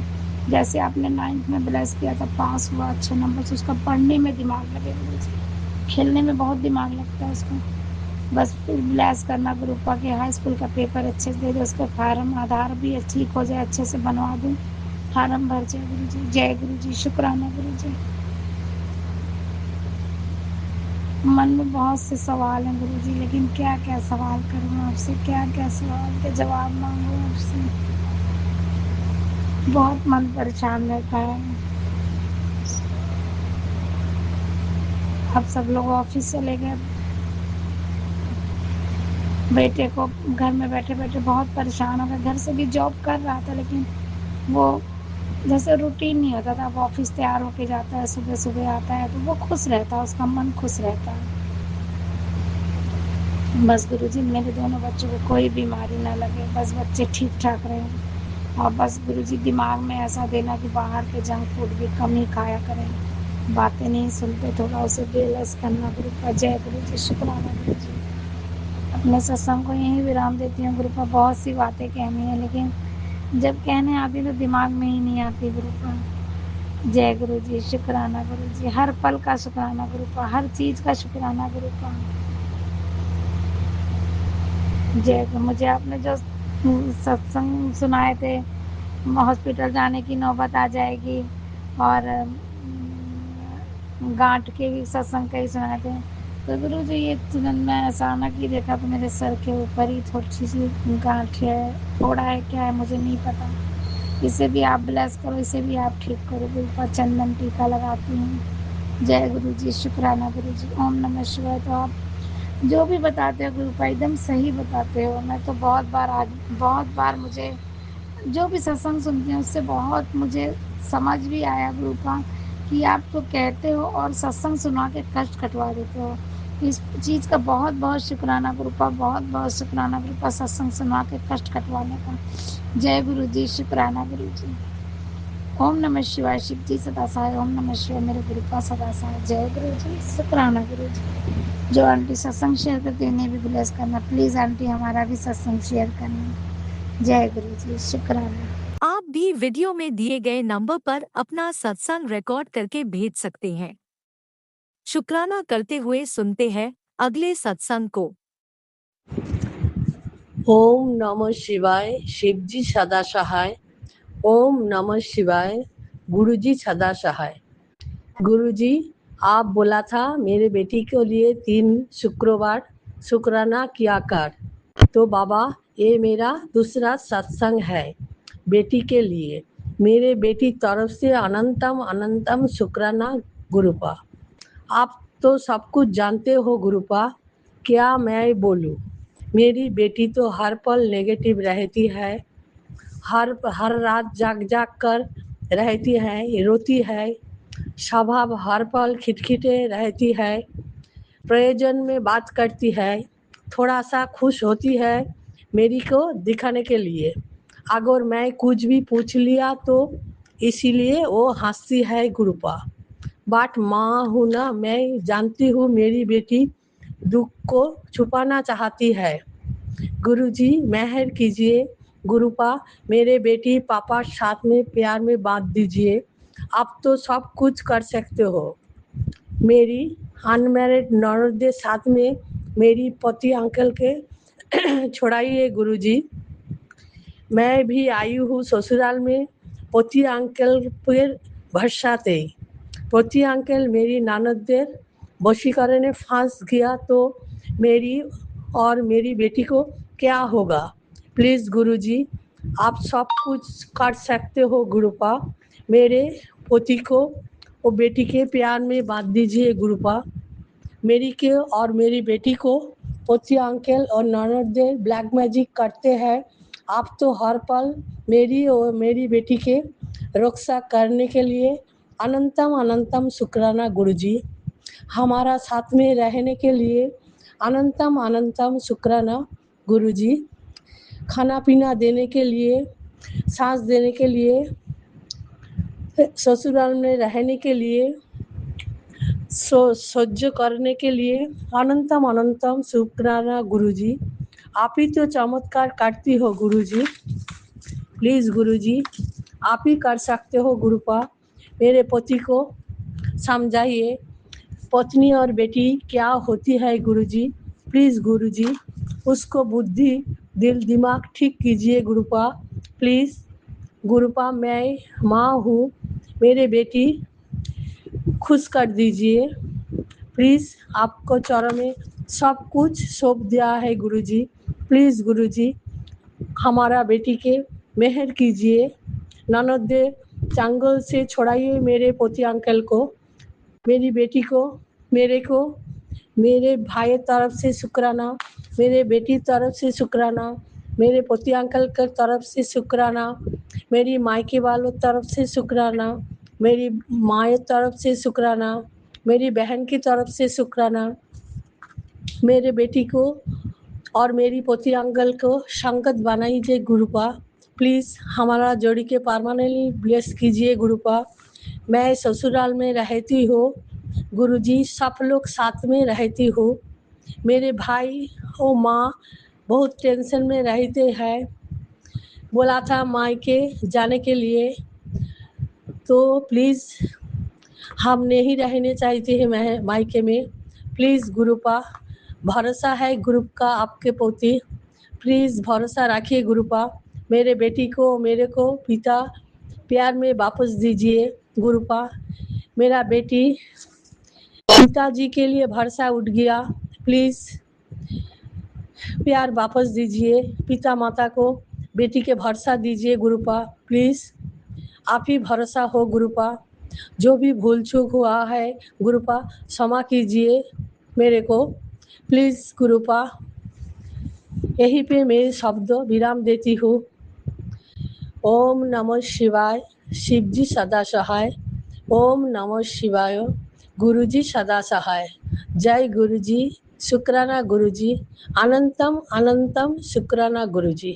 जैसे आपने 9th में ब्लेस किया था, पास हुआ अच्छे नंबर से, उसका पढ़ने में दिमाग लगे गुरु जी, खेलने में बहुत दिमाग लगता है उसको। बस ब्लेस करना गुरु का कि हाई स्कूल का पेपर अच्छे से दे दे, उसका फार्म आधार भी ठीक हो जाए, अच्छे से बनवा दूँ, फार्म भर जाए गुरु जी। जय गुरु जी, शुक्राना गुरु जी। मन में बहुत से सवाल हैं गुरु जी, लेकिन क्या क्या सवाल करूँ आपसे, क्या क्या सवाल के जवाब मांगूँ आपसे। बहुत मन परेशान रहता है। अब सब लोग ऑफिस चले गए, बेटे को घर में बैठे बैठे बहुत परेशान हो गया। घर से भी जॉब कर रहा था लेकिन वो जैसे रूटीन नहीं होता था। अब ऑफिस तैयार होके जाता है, सुबह सुबह आता है, तो वो खुश रहता है, उसका मन खुश रहता है। बस गुरुजी मेरे दोनों बच्चों को कोई बीमारी ना लगे, बस बच्चे ठीक ठाक रहें। और बस गुरुजी दिमाग में ऐसा देना कि बाहर के जंक फूड भी कम ही खाया करें। बातें नहीं सुनते, थोड़ा उसे रियलाइज करना गुरु का। जय गुरु जी, शुक्राना गुरु जी। अपने सत्संग को यहीं विराम देती हूँ गुरु का। बहुत सी बातें कहनी है लेकिन जब कहने आती तो दिमाग में ही नहीं आती गुरु का। जय गुरु जी, शुक्राना गुरु जी। हर पल का शुक्राना गुरु का, हर चीज़ का शुक्राना गुरु का। जय गुरु। मुझे आपने जो सत्संग सुनाए थे, हॉस्पिटल जाने की नौबत आ जाएगी, और गांठ के भी सत्संग कई सुनाए थे। तो गुरु जी ये तुरंत मैं अचानक ही देखा तो मेरे सर के ऊपर ही थोड़ी सी गांठ है, फोड़ा है, क्या है मुझे नहीं पता। इसे भी आप ब्लेस करो, इसे भी आप ठीक करो गुरु का। चंदन टीका लगाती हूँ। जय गुरु जी, शुक्राना गुरु जी। ओम नमः शिवाय। तो आप जो भी बताते हो गुरु का एकदम सही बताते हो। मैं तो बहुत बार मुझे जो भी सत्संग सुनती हूँ उससे बहुत मुझे समझ भी आया गुरु का कि आप तो कहते हो और सत्संग सुना के कष्ट कटवा देते हो। इस चीज़ का बहुत बहुत शुक्राना गुरु का, बहुत बहुत शुक्राना गुरु का, सत्संग सुना के कष्ट कटवाने का। जय गुरु जी, शुक्राना गुरु जी। ओम नमः शिवाय। शिव जी सदा सहाय। ओम नमः शिवाय। मेरे गुरु का सदा सहाय। जय गुरु जी, शुक्राना गुरु जी। जो आंटी सत्संग शेयर करती है उन्हें भी ब्लेस करना प्लीज़। आंटी हमारा भी सत्संग शेयर करना। जय गुरु जी, शुक्राना। आप भी वीडियो में दिए गए नंबर पर अपना सत्संग रिकॉर्ड करके भेज सकते हैं। शुक्राना करते हुए सुनते हैं अगले सत्संग को। ओम नमः शिवाय। शिवजी सदा सहाय। ओम नमः शिवाय। गुरुजी सदा सहाय। गुरुजी, आप बोला था मेरे बेटी के लिए 3 शुक्रवार शुक्राना किया कर। तो बाबा ये मेरा दूसरा सत्संग है बेटी के लिए। मेरे बेटी तरफ से अनंतम अनंतम शुक्राना गुरुपा। आप तो सब कुछ जानते हो गुरुपा, क्या मैं बोलूं। मेरी बेटी तो हर पल नेगेटिव रहती है, हर रात जाग जाग कर रहती है, रोती है, स्वभाव हर पल खिटखिटे रहती है। प्रयोजन में बात करती है, थोड़ा सा खुश होती है मेरी को दिखाने के लिए। अगर मैं कुछ भी पूछ लिया तो इसीलिए वो हंसती है गुरुपा। बट माँ हूँ ना, मैं जानती हूँ मेरी बेटी दुख को छुपाना चाहती है। गुरुजी मेहर कीजिए गुरुपा, मेरे बेटी पापा साथ में प्यार में बांध दीजिए। आप तो सब कुछ कर सकते हो। मेरी अनमैरिड ननद साथ में मेरी पति अंकल के छोड़ाइए गुरुजी। मैं भी आई हूँ ससुराल में पति अंकल पर भरोसा थे। पति अंकल मेरी ननद वशीकरण में फंस गया तो मेरी और मेरी बेटी को क्या होगा। प्लीज़ गुरुजी, आप सब कुछ कर सकते हो गुरुपा। मेरे पति को और बेटी के प्यार में बांध दीजिए गुरुपा। मेरी के और मेरी बेटी को पति अंकल और ननद ब्लैक मैजिक करते हैं। आप तो हर पल मेरी और मेरी बेटी के रक्षा करने के लिए अनंतम अनंतम शुक्राना गुरुजी। हमारा साथ में रहने के लिए अनंतम अनंतम शुक्राना गुरुजी। खाना पीना देने के लिए, सांस देने के लिए, ससुराल में रहने के लिए, सह्य करने के लिए अनंतम अनंतम शुक्राना गुरुजी। आप ही तो चमत्कार करती हो गुरुजी। प्लीज़ गुरुजी, आप ही कर सकते हो गुरुपा। मेरे पति को समझाइए पत्नी और बेटी क्या होती है गुरुजी। प्लीज़ गुरुजी, उसको बुद्धि दिल दिमाग ठीक कीजिए गुरुपा। प्लीज़ गुरुपा, मैं माँ हूँ, मेरे बेटी खुश कर दीजिए। प्लीज़ आपको चरण में सब कुछ सौंप दिया है गुरुजी। प्लीज़ गुरुजी, हमारा बेटी के मेहर कीजिए। ननद चंगल से छोड़ाइए मेरे पति अंकल को, मेरी बेटी को, मेरे भाई तरफ से शुक्राना, मेरे बेटी तरफ से शुक्राना, मेरे पति अंकल के तरफ से शुक्राना, मेरी मायके वालों तरफ से शुक्राना, मेरी माँ तरफ से शुक्राना, मेरी बहन की तरफ से शुक्राना। मेरे बेटी को और मेरी पति अंकल को संगत बनाइए गुरुपा। प्लीज़ हमारा जोड़ी के परमानेंटली ब्लेस कीजिए गुरुपा। मैं ससुराल में रहती हूँ गुरुजी, सब लोग साथ में रहती हूँ। मेरे भाई और माँ बहुत टेंशन में रहते हैं। बोला था मायके जाने के लिए, तो प्लीज़ हम नहीं रहने चाहते हैं मैं मायके में। प्लीज़ गुरुपा, भरोसा है ग्रुप का आपके प्रति। प्लीज़ भरोसा रखिए गुरुपा। मेरे बेटी को, मेरे को पिता प्यार में वापस दीजिए गुरुपा। मेरा बेटी पिताजी के लिए भरोसा उठ गया। प्लीज़ प्यार वापस दीजिए। पिता माता को बेटी के भरोसा दीजिए गुरुपा। प्लीज़ आप ही भरोसा हो गुरुपा। जो भी भूल चूक हुआ है गुरुपा, क्षमा कीजिए मेरे को। प्लीज़ गुरुपा, यहीं पे मेरे शब्द विराम देती हूँ। ओम नमः शिवाय, शिवजी सदा सहाय। ओम नमः शिवाय, गुरुजी सदा सहाय। जय गुरुजी, शुक्राना गुरुजी, अनंतम अनंतम शुक्राना गुरुजी।